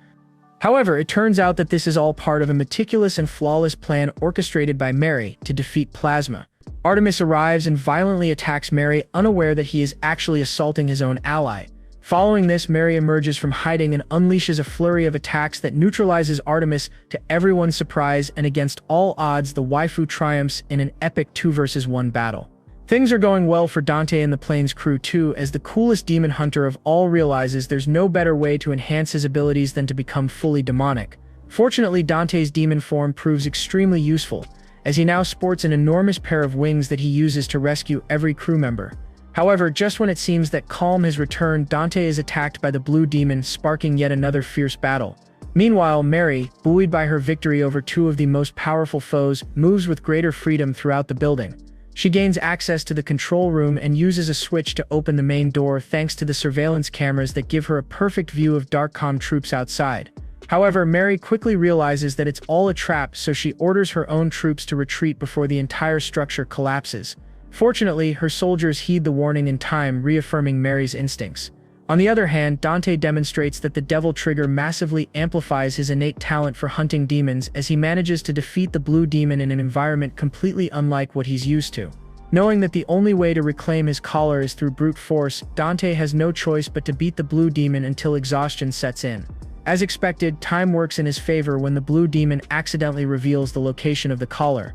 However, it turns out that this is all part of a meticulous and flawless plan orchestrated by Mary to defeat Plasma. Artemis arrives and violently attacks Mary, unaware that he is actually assaulting his own ally. Following this, Mary emerges from hiding and unleashes a flurry of attacks that neutralizes Artemis to everyone's surprise, and against all odds, the waifu triumphs in an epic 2 versus 1 battle. Things are going well for Dante and the plane's crew too, as the coolest demon hunter of all realizes there's no better way to enhance his abilities than to become fully demonic. Fortunately, Dante's demon form proves extremely useful, as he now sports an enormous pair of wings that he uses to rescue every crew member. However, just when it seems that calm has returned, Dante is attacked by the blue demon, sparking yet another fierce battle. Meanwhile, Mary, buoyed by her victory over two of the most powerful foes, moves with greater freedom throughout the building. She gains access to the control room and uses a switch to open the main door thanks to the surveillance cameras that give her a perfect view of Darkcom troops outside. However, Mary quickly realizes that it's all a trap, so she orders her own troops to retreat before the entire structure collapses. Fortunately, her soldiers heed the warning in time, reaffirming Mary's instincts. On the other hand, Dante demonstrates that the Devil Trigger massively amplifies his innate talent for hunting demons, as he manages to defeat the blue demon in an environment completely unlike what he's used to. Knowing that the only way to reclaim his collar is through brute force, Dante has no choice but to beat the blue demon until exhaustion sets in. As expected, time works in his favor when the blue demon accidentally reveals the location of the collar.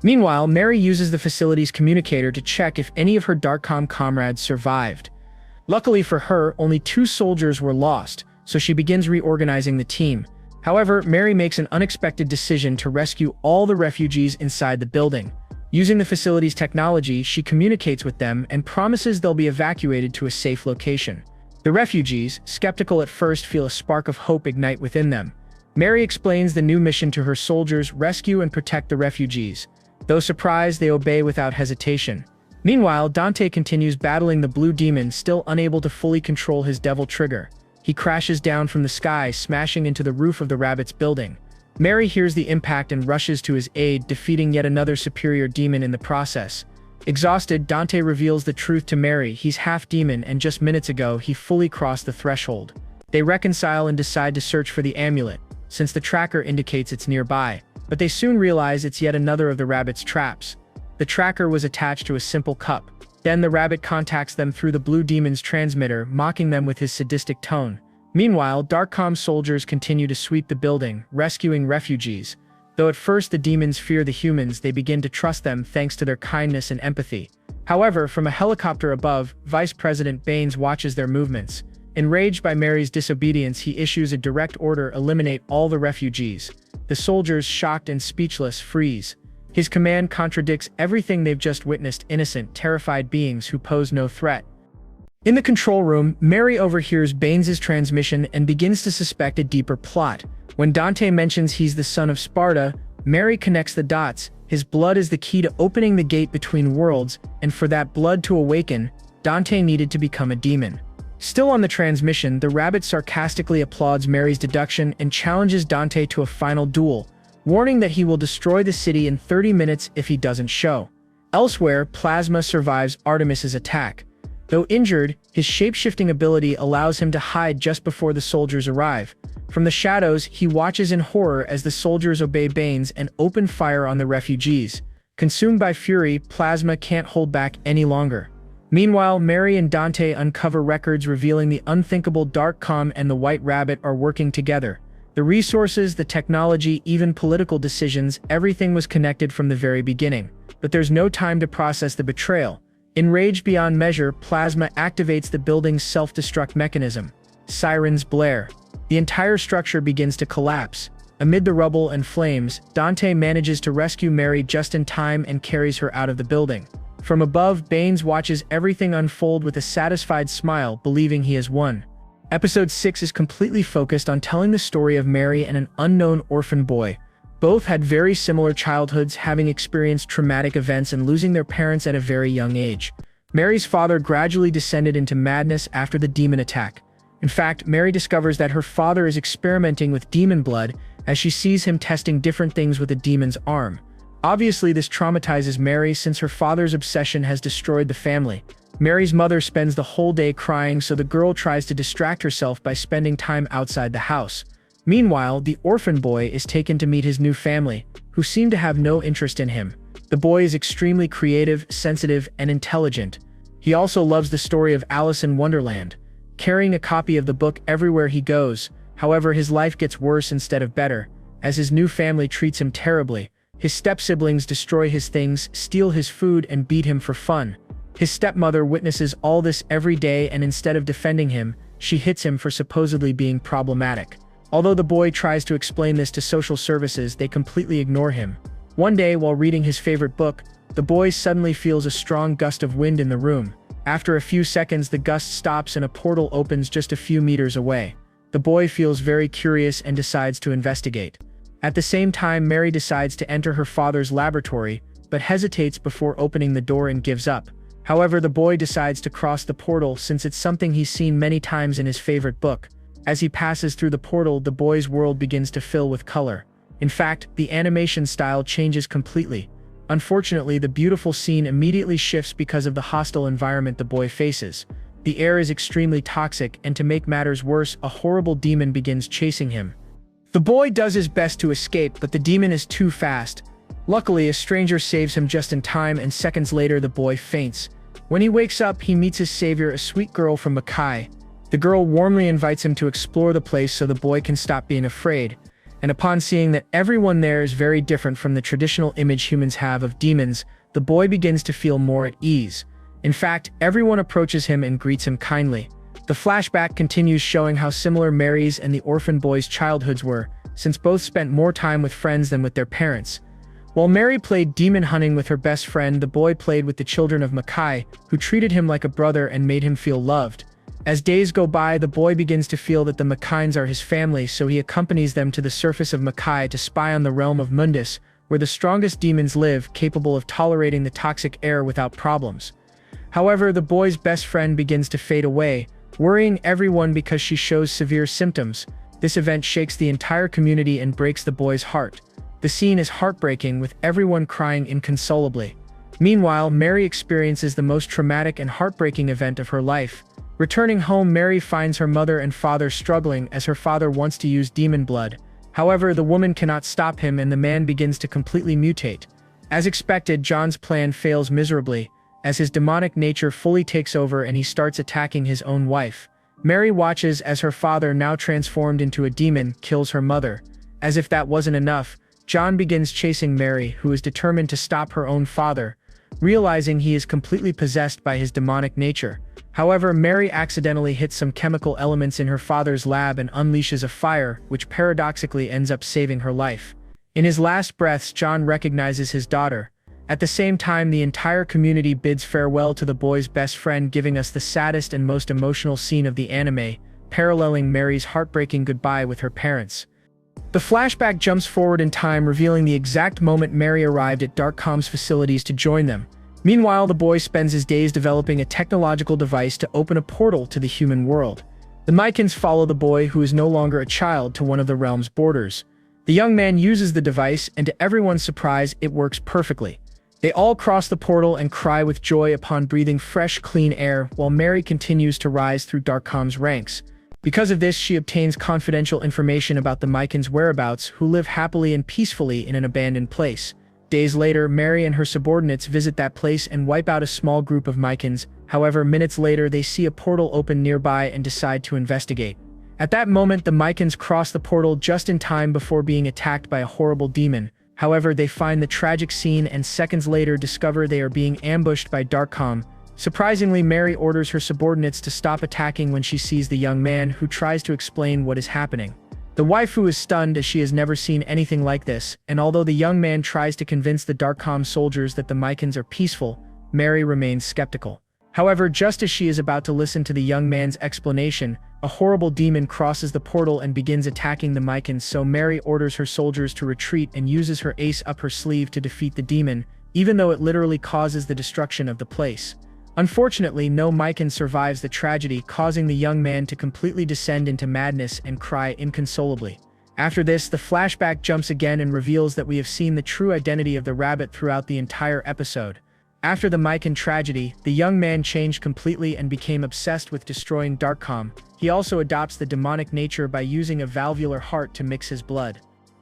Meanwhile, Mary uses the facility's communicator to check if any of her Darkcom comrades survived. Luckily for her, only 2 soldiers were lost, so she begins reorganizing the team. However, Mary makes an unexpected decision to rescue all the refugees inside the building. Using the facility's technology, she communicates with them and promises they'll be evacuated to a safe location. The refugees, skeptical at first, feel a spark of hope ignite within them. Mary explains the new mission to her soldiers: rescue and protect the refugees. Though surprised, they obey without hesitation. Meanwhile, Dante continues battling the blue demon, still unable to fully control his devil trigger. He crashes down from the sky, smashing into the roof of the rabbit's building. Mary hears the impact and rushes to his aid, defeating yet another superior demon in the process. Exhausted, Dante reveals the truth to Mary. He's half demon, and just minutes ago, he fully crossed the threshold. They reconcile and decide to search for the amulet, since the tracker indicates it's nearby. But they soon realize it's yet another of the rabbit's traps. The tracker was attached to a simple cup. Then the rabbit contacts them through the blue demon's transmitter, mocking them with his sadistic tone. Meanwhile, Darkcom soldiers continue to sweep the building, rescuing refugees. Though at first the demons fear the humans, they begin to trust them thanks to their kindness and empathy. However, from a helicopter above, Vice President Baines watches their movements. Enraged by Mary's disobedience, he issues a direct order: eliminate all the refugees. The soldiers, shocked and speechless, freeze. His command contradicts everything they've just witnessed: innocent, terrified beings who pose no threat. In the control room, Mary overhears Baines's transmission and begins to suspect a deeper plot. When Dante mentions he's the son of Sparta, Mary connects the dots. His blood is the key to opening the gate between worlds, and for that blood to awaken, Dante needed to become a demon. Still on the transmission, the rabbit sarcastically applauds Mary's deduction and challenges Dante to a final duel, warning that he will destroy the city in 30 minutes if he doesn't show. Elsewhere, Plasma survives Artemis's attack. Though injured, his shape-shifting ability allows him to hide just before the soldiers arrive. From the shadows, he watches in horror as the soldiers obey Baines and open fire on the refugees. Consumed by fury, Plasma can't hold back any longer. Meanwhile, Mary and Dante uncover records revealing the unthinkable. Darkcom and the White Rabbit are working together. The resources, the technology, even political decisions, everything was connected from the very beginning. But there's no time to process the betrayal. Enraged beyond measure, Plasma activates the building's self-destruct mechanism. Sirens blare. The entire structure begins to collapse. Amid the rubble and flames, Dante manages to rescue Mary just in time and carries her out of the building. From above, Baines watches everything unfold with a satisfied smile, believing he has won. Episode 6 is completely focused on telling the story of Mary and an unknown orphan boy. Both had very similar childhoods, having experienced traumatic events and losing their parents at a very young age. Mary's father gradually descended into madness after the demon attack. In fact, Mary discovers that her father is experimenting with demon blood as she sees him testing different things with a demon's arm. Obviously, this traumatizes Mary since her father's obsession has destroyed the family. Mary's mother spends the whole day crying, so the girl tries to distract herself by spending time outside the house. Meanwhile, the orphan boy is taken to meet his new family, who seem to have no interest in him. The boy is extremely creative, sensitive, and intelligent. He also loves the story of Alice in Wonderland, carrying a copy of the book everywhere he goes. However, his life gets worse instead of better, as his new family treats him terribly. His step-siblings destroy his things, steal his food, and beat him for fun. His stepmother witnesses all this every day, and instead of defending him, she hits him for supposedly being problematic. Although the boy tries to explain this to social services, they completely ignore him. One day, while reading his favorite book, the boy suddenly feels a strong gust of wind in the room. After a few seconds, the gust stops and a portal opens just a few meters away. The boy feels very curious and decides to investigate. At the same time, Mary decides to enter her father's laboratory, but hesitates before opening the door and gives up. However, the boy decides to cross the portal since it's something he's seen many times in his favorite book. As he passes through the portal, the boy's world begins to fill with color. In fact, the animation style changes completely. Unfortunately, the beautiful scene immediately shifts because of the hostile environment the boy faces. The air is extremely toxic, and to make matters worse, a horrible demon begins chasing him. The boy does his best to escape, but the demon is too fast. Luckily, a stranger saves him just in time, and seconds later the boy faints. When he wakes up, he meets his savior, a sweet girl from Mackay. The girl warmly invites him to explore the place so the boy can stop being afraid. And upon seeing that everyone there is very different from the traditional image humans have of demons, the boy begins to feel more at ease. In fact, everyone approaches him and greets him kindly. The flashback continues, showing how similar Mary's and the orphan boy's childhoods were, since both spent more time with friends than with their parents. While Mary played demon hunting with her best friend, the boy played with the children of Mackay, who treated him like a brother and made him feel loved. As days go by, the boy begins to feel that the Mackays are his family, so he accompanies them to the surface of Mackay to spy on the realm of Mundus, where the strongest demons live, capable of tolerating the toxic air without problems. However, the boy's best friend begins to fade away, worrying everyone because she shows severe symptoms. This event shakes the entire community and breaks the boy's heart. The scene is heartbreaking, with everyone crying inconsolably. Meanwhile, Mary experiences the most traumatic and heartbreaking event of her life. Returning home, Mary finds her mother and father struggling as her father wants to use demon blood. However, the woman cannot stop him and the man begins to completely mutate. As expected, John's plan fails miserably, as his demonic nature fully takes over and he starts attacking his own wife. Mary watches as her father, now transformed into a demon, kills her mother. As if that wasn't enough, John begins chasing Mary, who is determined to stop her own father, realizing he is completely possessed by his demonic nature. However, Mary accidentally hits some chemical elements in her father's lab and unleashes a fire, which paradoxically ends up saving her life. In his last breaths, John recognizes his daughter. At the same time, the entire community bids farewell to the boy's best friend, giving us the saddest and most emotional scene of the anime, paralleling Mary's heartbreaking goodbye with her parents. The flashback jumps forward in time, revealing the exact moment Mary arrived at Darkcom's facilities to join them. Meanwhile, the boy spends his days developing a technological device to open a portal to the human world. The Mycans follow the boy, who is no longer a child, to one of the realm's borders. The young man uses the device, and to everyone's surprise, it works perfectly. They all cross the portal and cry with joy upon breathing fresh, clean air, while Mary continues to rise through Darkcom's ranks. Because of this, she obtains confidential information about the Mycans' whereabouts, who live happily and peacefully in an abandoned place. Days later, Mary and her subordinates visit that place and wipe out a small group of Mycans. However, minutes later, they see a portal open nearby and decide to investigate. At that moment, the Mycans cross the portal just in time before being attacked by a horrible demon. However, they find the tragic scene and seconds later discover they are being ambushed by Darkcom. Surprisingly, Mary orders her subordinates to stop attacking when she sees the young man, who tries to explain what is happening. The waifu is stunned as she has never seen anything like this, and although the young man tries to convince the Darkcom soldiers that the Mycans are peaceful, Mary remains skeptical. However, just as she is about to listen to the young man's explanation, a horrible demon crosses the portal and begins attacking the Mycans, so Mary orders her soldiers to retreat and uses her ace up her sleeve to defeat the demon, even though it literally causes the destruction of the place. Unfortunately, no Mycan survives the tragedy, causing the young man to completely descend into madness and cry inconsolably. After this, the flashback jumps again and reveals that we have seen the true identity of the rabbit throughout the entire episode. After the Mycan tragedy, the young man changed completely and became obsessed with destroying Darkcom. He also adopts the demonic nature by using a valvular heart to mix his blood.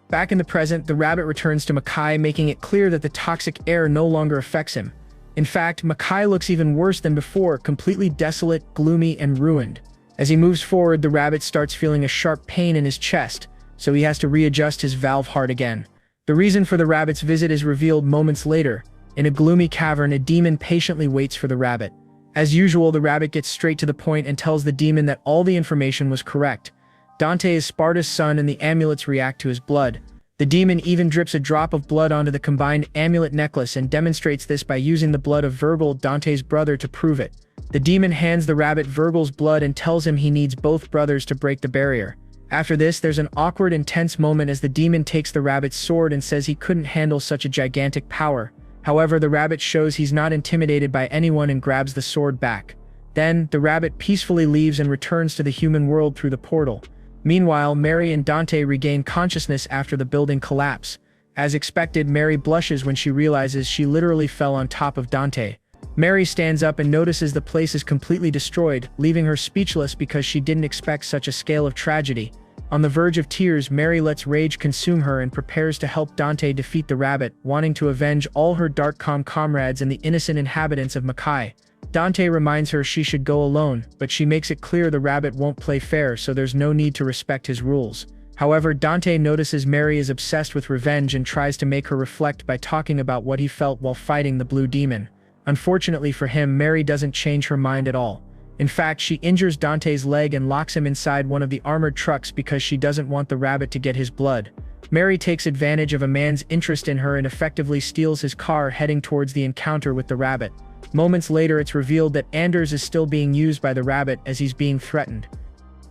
Back in the present, the rabbit returns to Makai, making it clear that the toxic air no longer affects him. In fact, Makai looks even worse than before, completely desolate, gloomy, and ruined. As he moves forward, the rabbit starts feeling a sharp pain in his chest, so he has to readjust his valve heart again. The reason for the rabbit's visit is revealed moments later. In a gloomy cavern, a demon patiently waits for the rabbit. As usual, the rabbit gets straight to the point and tells the demon that all the information was correct. Dante is Sparta's son and the amulets react to his blood. The demon even drips a drop of blood onto the combined amulet necklace and demonstrates this by using the blood of Virgil, Dante's brother, to prove it. The demon hands the rabbit Virgil's blood and tells him he needs both brothers to break the barrier. After this, there's an awkward and tense moment as the demon takes the rabbit's sword and says he couldn't handle such a gigantic power. However, the rabbit shows he's not intimidated by anyone and grabs the sword back. Then, the rabbit peacefully leaves and returns to the human world through the portal. Meanwhile, Mary and Dante regain consciousness after the building collapse. As expected, Mary blushes when she realizes she literally fell on top of Dante. Mary stands up and notices the place is completely destroyed, leaving her speechless because she didn't expect such a scale of tragedy. On the verge of tears, Mary lets rage consume her and prepares to help Dante defeat the rabbit, wanting to avenge all her Darkcom comrades and the innocent inhabitants of Makai. Dante reminds her she should go alone, but she makes it clear the rabbit won't play fair, so there's no need to respect his rules. However, Dante notices Mary is obsessed with revenge and tries to make her reflect by talking about what he felt while fighting the blue demon. Unfortunately for him, Mary doesn't change her mind at all. In fact, she injures Dante's leg and locks him inside one of the armored trucks because she doesn't want the rabbit to get his blood. Mary takes advantage of a man's interest in her and effectively steals his car, heading towards the encounter with the rabbit. Moments later, it's revealed that Anders is still being used by the rabbit as he's being threatened.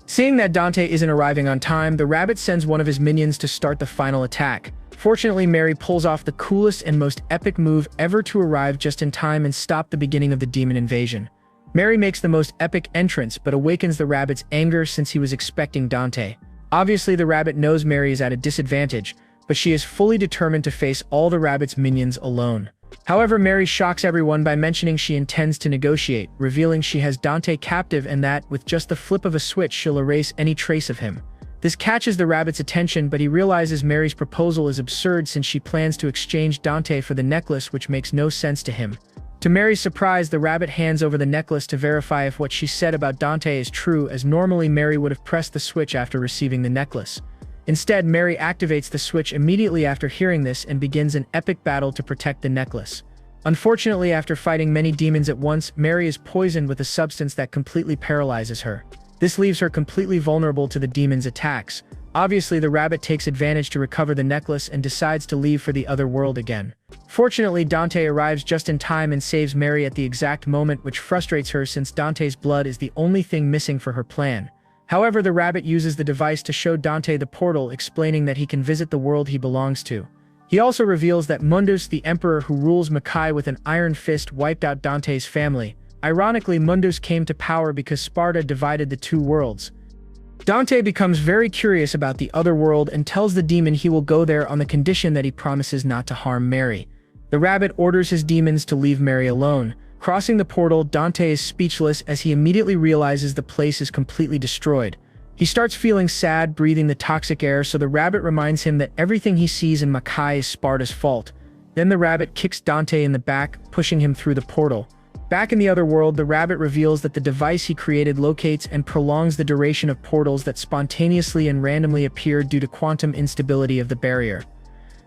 Seeing that Dante isn't arriving on time, the rabbit sends one of his minions to start the final attack. Fortunately, Mary pulls off the coolest and most epic move ever to arrive just in time and stop the beginning of the demon invasion. Mary makes the most epic entrance but awakens the rabbit's anger since he was expecting Dante. Obviously, the rabbit knows Mary is at a disadvantage, but she is fully determined to face all the rabbit's minions alone. However, Mary shocks everyone by mentioning she intends to negotiate, revealing she has Dante captive and that, with just the flip of a switch, she'll erase any trace of him. This catches the rabbit's attention, but he realizes Mary's proposal is absurd since she plans to exchange Dante for the necklace, which makes no sense to him. To Mary's surprise, the rabbit hands over the necklace to verify if what she said about Dante is true, as normally Mary would have pressed the switch after receiving the necklace. Instead, Mary activates the switch immediately after hearing this and begins an epic battle to protect the necklace. Unfortunately, after fighting many demons at once, Mary is poisoned with a substance that completely paralyzes her. This leaves her completely vulnerable to the demon's attacks. Obviously, the rabbit takes advantage to recover the necklace and decides to leave for the other world again. Fortunately, Dante arrives just in time and saves Mary at the exact moment, which frustrates her since Dante's blood is the only thing missing for her plan. However, the rabbit uses the device to show Dante the portal, explaining that he can visit the world he belongs to. He also reveals that Mundus, the emperor who rules Mackay with an iron fist, wiped out Dante's family. Ironically, Mundus came to power because Sparta divided the two worlds. Dante becomes very curious about the other world and tells the demon he will go there on the condition that he promises not to harm Mary. The rabbit orders his demons to leave Mary alone. Crossing the portal, Dante is speechless as he immediately realizes the place is completely destroyed. He starts feeling sad, breathing the toxic air, so the rabbit reminds him that everything he sees in Mackay is Sparta's fault. Then the rabbit kicks Dante in the back, pushing him through the portal. Back in the other world, the rabbit reveals that the device he created locates and prolongs the duration of portals that spontaneously and randomly appear due to quantum instability of the barrier.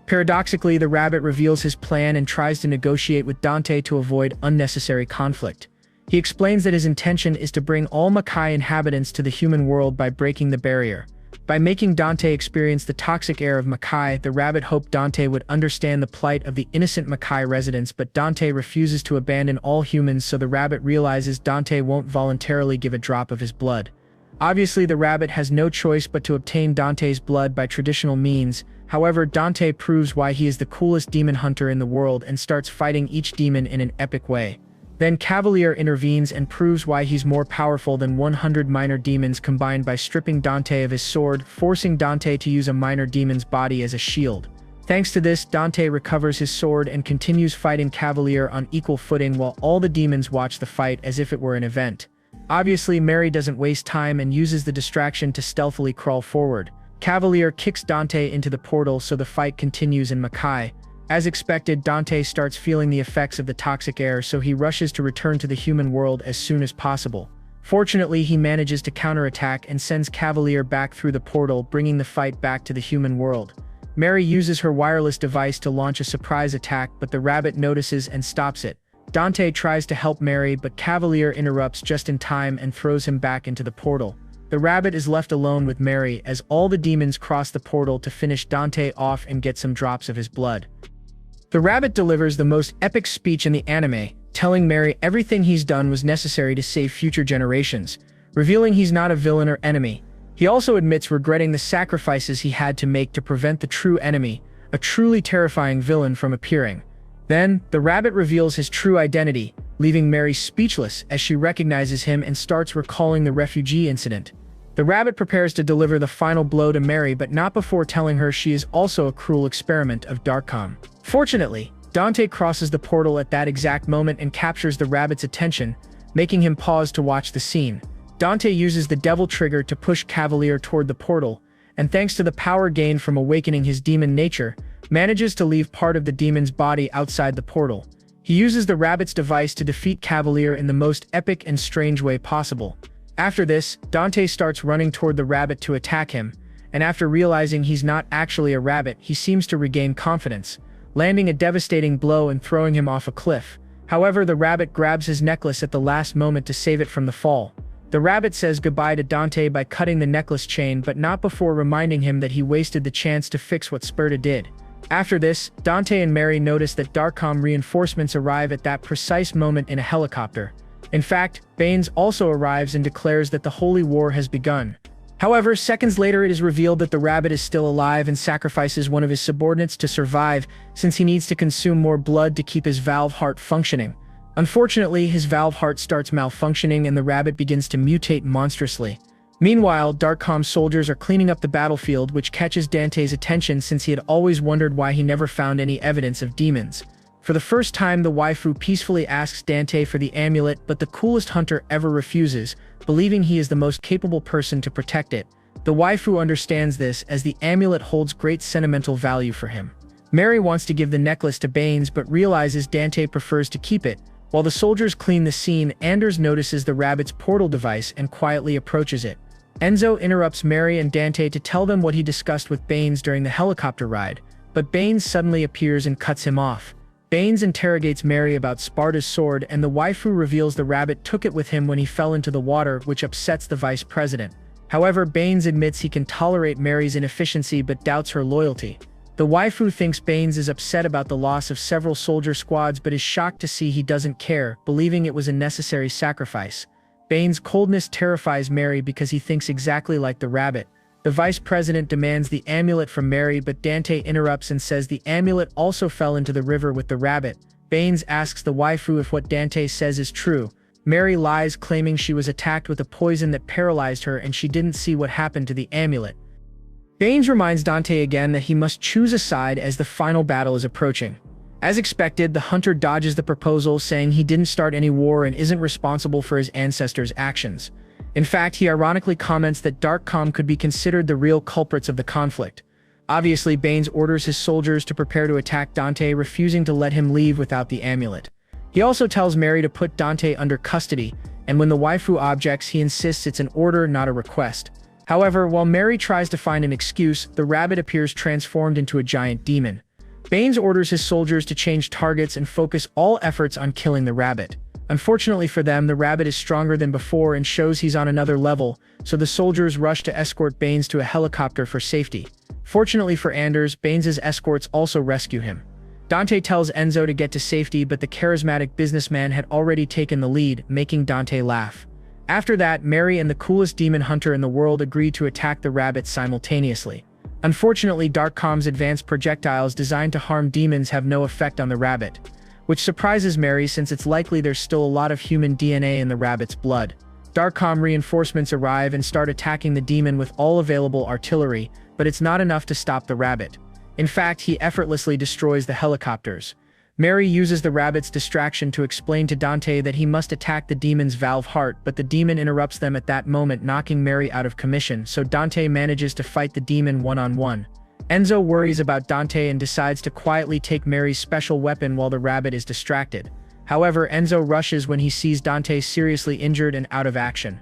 Paradoxically, the rabbit reveals his plan and tries to negotiate with Dante to avoid unnecessary conflict. He explains that his intention is to bring all Mackay inhabitants to the human world by breaking the barrier. By making Dante experience the toxic air of Mackay, the rabbit hoped Dante would understand the plight of the innocent Mackay residents, but Dante refuses to abandon all humans, so the rabbit realizes Dante won't voluntarily give a drop of his blood. Obviously, the rabbit has no choice but to obtain Dante's blood by traditional means. However, Dante proves why he is the coolest demon hunter in the world and starts fighting each demon in an epic way. Then Cavalier intervenes and proves why he's more powerful than 100 minor demons combined by stripping Dante of his sword, forcing Dante to use a minor demon's body as a shield. Thanks to this, Dante recovers his sword and continues fighting Cavalier on equal footing while all the demons watch the fight as if it were an event. Obviously, Mary doesn't waste time and uses the distraction to stealthily crawl forward. Cavalier kicks Dante into the portal, so the fight continues in Mackay. As expected, Dante starts feeling the effects of the toxic air, so he rushes to return to the human world as soon as possible. Fortunately, he manages to counterattack and sends Cavalier back through the portal, bringing the fight back to the human world. Mary uses her wireless device to launch a surprise attack, but the rabbit notices and stops it. Dante tries to help Mary, but Cavalier interrupts just in time and throws him back into the portal. The rabbit is left alone with Mary as all the demons cross the portal to finish Dante off and get some drops of his blood. The rabbit delivers the most epic speech in the anime, telling Mary everything he's done was necessary to save future generations, revealing he's not a villain or enemy. He also admits regretting the sacrifices he had to make to prevent the true enemy, a truly terrifying villain, from appearing. Then, the rabbit reveals his true identity, leaving Mary speechless as she recognizes him and starts recalling the refugee incident. The rabbit prepares to deliver the final blow to Mary, but not before telling her she is also a cruel experiment of Darkcom. Fortunately, Dante crosses the portal at that exact moment and captures the rabbit's attention, making him pause to watch the scene. Dante uses the devil trigger to push Cavalier toward the portal, and thanks to the power gained from awakening his demon nature, manages to leave part of the demon's body outside the portal. He uses the rabbit's device to defeat Cavalier in the most epic and strange way possible. After this, Dante starts running toward the rabbit to attack him, and after realizing he's not actually a rabbit, he seems to regain confidence, landing a devastating blow and throwing him off a cliff. However, the rabbit grabs his necklace at the last moment to save it from the fall. The rabbit says goodbye to Dante by cutting the necklace chain, but not before reminding him that he wasted the chance to fix what Sparta did. After this, Dante and Mary notice that Darkcom reinforcements arrive at that precise moment in a helicopter. In fact, Baines also arrives and declares that the Holy War has begun. However, seconds later it is revealed that the rabbit is still alive and sacrifices one of his subordinates to survive, since he needs to consume more blood to keep his valve heart functioning. Unfortunately, his valve heart starts malfunctioning and the rabbit begins to mutate monstrously. Meanwhile, Darkcom soldiers are cleaning up the battlefield, which catches Dante's attention since he had always wondered why he never found any evidence of demons. For the first time, the waifu peacefully asks Dante for the amulet, but the coolest hunter ever refuses, believing he is the most capable person to protect it. The waifu understands this, as the amulet holds great sentimental value for him. Mary wants to give the necklace to Baines but realizes Dante prefers to keep it. While the soldiers clean the scene, Anders notices the rabbit's portal device and quietly approaches it. Enzo interrupts Mary and Dante to tell them what he discussed with Baines during the helicopter ride, but Baines suddenly appears and cuts him off. Baines interrogates Mary about Sparta's sword, and the waifu reveals the rabbit took it with him when he fell into the water, which upsets the vice president. However, Baines admits he can tolerate Mary's inefficiency but doubts her loyalty. The waifu thinks Baines is upset about the loss of several soldier squads but is shocked to see he doesn't care, believing it was a necessary sacrifice. Baines' coldness terrifies Mary because he thinks exactly like the rabbit. The vice president demands the amulet from Mary, but Dante interrupts and says the amulet also fell into the river with the rabbit. Baines asks the waifu if what Dante says is true. Mary lies, claiming she was attacked with a poison that paralyzed her and she didn't see what happened to the amulet. Baines reminds Dante again that he must choose a side as the final battle is approaching. As expected, the hunter dodges the proposal, saying he didn't start any war and isn't responsible for his ancestors' actions. In fact, he ironically comments that Darkcom could be considered the real culprits of the conflict. Obviously, Baines orders his soldiers to prepare to attack Dante, refusing to let him leave without the amulet. He also tells Mary to put Dante under custody, and when the waifu objects, he insists it's an order, not a request. However, while Mary tries to find an excuse, the rabbit appears transformed into a giant demon. Baines orders his soldiers to change targets and focus all efforts on killing the rabbit. Unfortunately for them, the rabbit is stronger than before and shows he's on another level, so the soldiers rush to escort Baines to a helicopter for safety. Fortunately for Anders, Baines' escorts also rescue him. Dante tells Enzo to get to safety, but the charismatic businessman had already taken the lead, making Dante laugh. After that, Mary and the coolest demon hunter in the world agree to attack the rabbit simultaneously. Unfortunately, Darkcom's advanced projectiles designed to harm demons have no effect on the rabbit, which surprises Mary since it's likely there's still a lot of human DNA in the rabbit's blood. Darkcom reinforcements arrive and start attacking the demon with all available artillery, but it's not enough to stop the rabbit. In fact, he effortlessly destroys the helicopters. Mary uses the rabbit's distraction to explain to Dante that he must attack the demon's valve heart, but the demon interrupts them at that moment, knocking Mary out of commission, so Dante manages to fight the demon one-on-one. Enzo worries about Dante and decides to quietly take Mary's special weapon while the rabbit is distracted. However, Enzo rushes when he sees Dante seriously injured and out of action.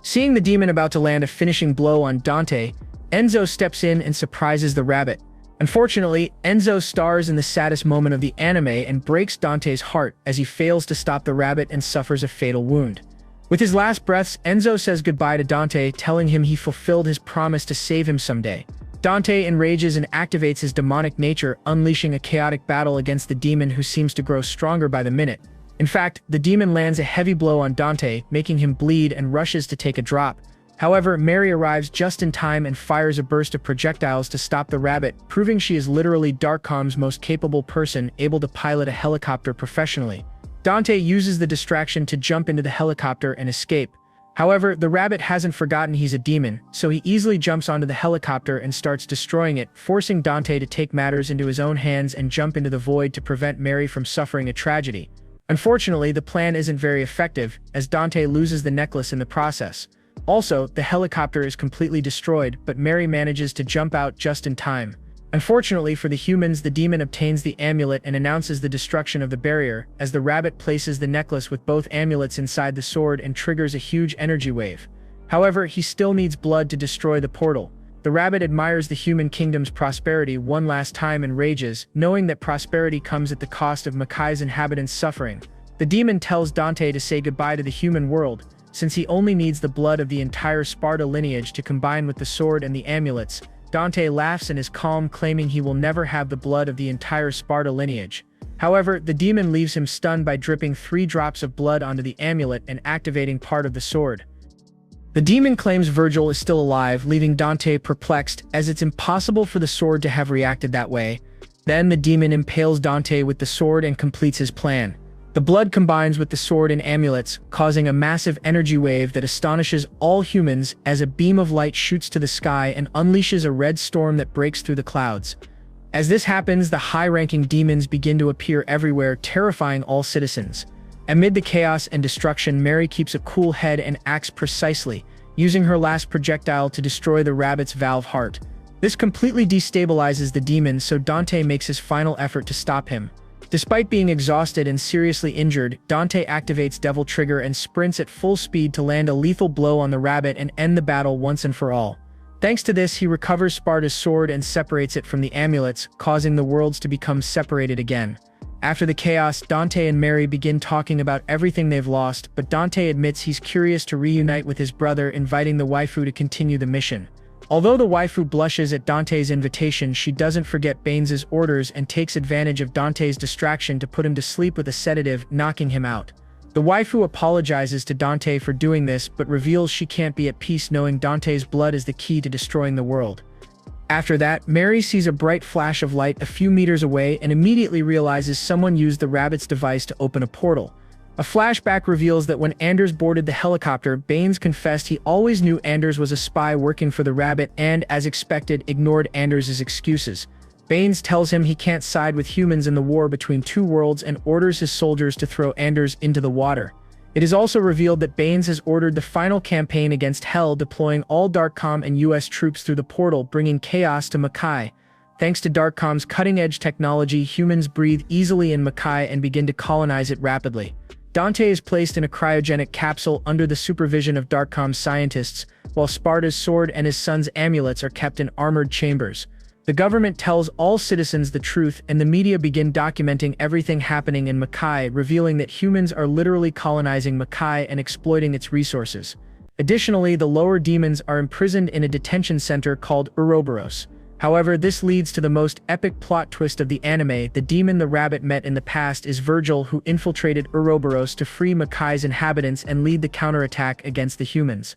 Seeing the demon about to land a finishing blow on Dante, Enzo steps in and surprises the rabbit. Unfortunately, Enzo stars in the saddest moment of the anime and breaks Dante's heart as he fails to stop the rabbit and suffers a fatal wound. With his last breaths, Enzo says goodbye to Dante, telling him he fulfilled his promise to save him someday. Dante enrages and activates his demonic nature, unleashing a chaotic battle against the demon, who seems to grow stronger by the minute. In fact, the demon lands a heavy blow on Dante, making him bleed and rushes to take a drop. However, Mary arrives just in time and fires a burst of projectiles to stop the rabbit, proving she is literally Darkcom's most capable person, able to pilot a helicopter professionally. Dante uses the distraction to jump into the helicopter and escape. However, the rabbit hasn't forgotten he's a demon, so he easily jumps onto the helicopter and starts destroying it, forcing Dante to take matters into his own hands and jump into the void to prevent Mary from suffering a tragedy. Unfortunately, the plan isn't very effective, as Dante loses the necklace in the process. Also, the helicopter is completely destroyed, but Mary manages to jump out just in time. Unfortunately for the humans, the demon obtains the amulet and announces the destruction of the barrier, as the rabbit places the necklace with both amulets inside the sword and triggers a huge energy wave. However, he still needs blood to destroy the portal. The rabbit admires the human kingdom's prosperity one last time and rages, knowing that prosperity comes at the cost of Makai's inhabitants' suffering. The demon tells Dante to say goodbye to the human world, since he only needs the blood of the entire Sparta lineage to combine with the sword and the amulets. Dante laughs and is calm, claiming he will never have the blood of the entire Sparta lineage. However, the demon leaves him stunned by dripping 3 drops of blood onto the amulet and activating part of the sword. The demon claims Virgil is still alive, leaving Dante perplexed, as it's impossible for the sword to have reacted that way. Then the demon impales Dante with the sword and completes his plan. The blood combines with the sword and amulets, causing a massive energy wave that astonishes all humans as a beam of light shoots to the sky and unleashes a red storm that breaks through the clouds. As this happens, the high-ranking demons begin to appear everywhere, terrifying all citizens. Amid the chaos and destruction, Mary keeps a cool head and acts precisely, using her last projectile to destroy the rabbit's valve heart. This completely destabilizes the demon, so Dante makes his final effort to stop him. Despite being exhausted and seriously injured, Dante activates Devil Trigger and sprints at full speed to land a lethal blow on the rabbit and end the battle once and for all. Thanks to this, he recovers Sparta's sword and separates it from the amulets, causing the worlds to become separated again. After the chaos, Dante and Mary begin talking about everything they've lost, but Dante admits he's curious to reunite with his brother, inviting the waifu to continue the mission. Although the waifu blushes at Dante's invitation, she doesn't forget Baines's orders and takes advantage of Dante's distraction to put him to sleep with a sedative, knocking him out. The waifu apologizes to Dante for doing this, but reveals she can't be at peace knowing Dante's blood is the key to destroying the world. After that, Mary sees a bright flash of light a few meters away and immediately realizes someone used the rabbit's device to open a portal. A flashback reveals that when Anders boarded the helicopter, Baines confessed he always knew Anders was a spy working for the rabbit and, as expected, ignored Anders' excuses. Baines tells him he can't side with humans in the war between two worlds and orders his soldiers to throw Anders into the water. It is also revealed that Baines has ordered the final campaign against Hell, deploying all Darkcom and US troops through the portal, bringing chaos to Makai. Thanks to Darkcom's cutting-edge technology, humans breathe easily in Makai and begin to colonize it rapidly. Dante is placed in a cryogenic capsule under the supervision of Darkcom's scientists, while Sparta's sword and his son's amulets are kept in armored chambers. The government tells all citizens the truth, and the media begin documenting everything happening in Makai, revealing that humans are literally colonizing Makai and exploiting its resources. Additionally, the lower demons are imprisoned in a detention center called Ouroboros. However, this leads to the most epic plot twist of the anime. The demon the rabbit met in the past is Virgil, who infiltrated Ouroboros to free Makai's inhabitants and lead the counterattack against the humans.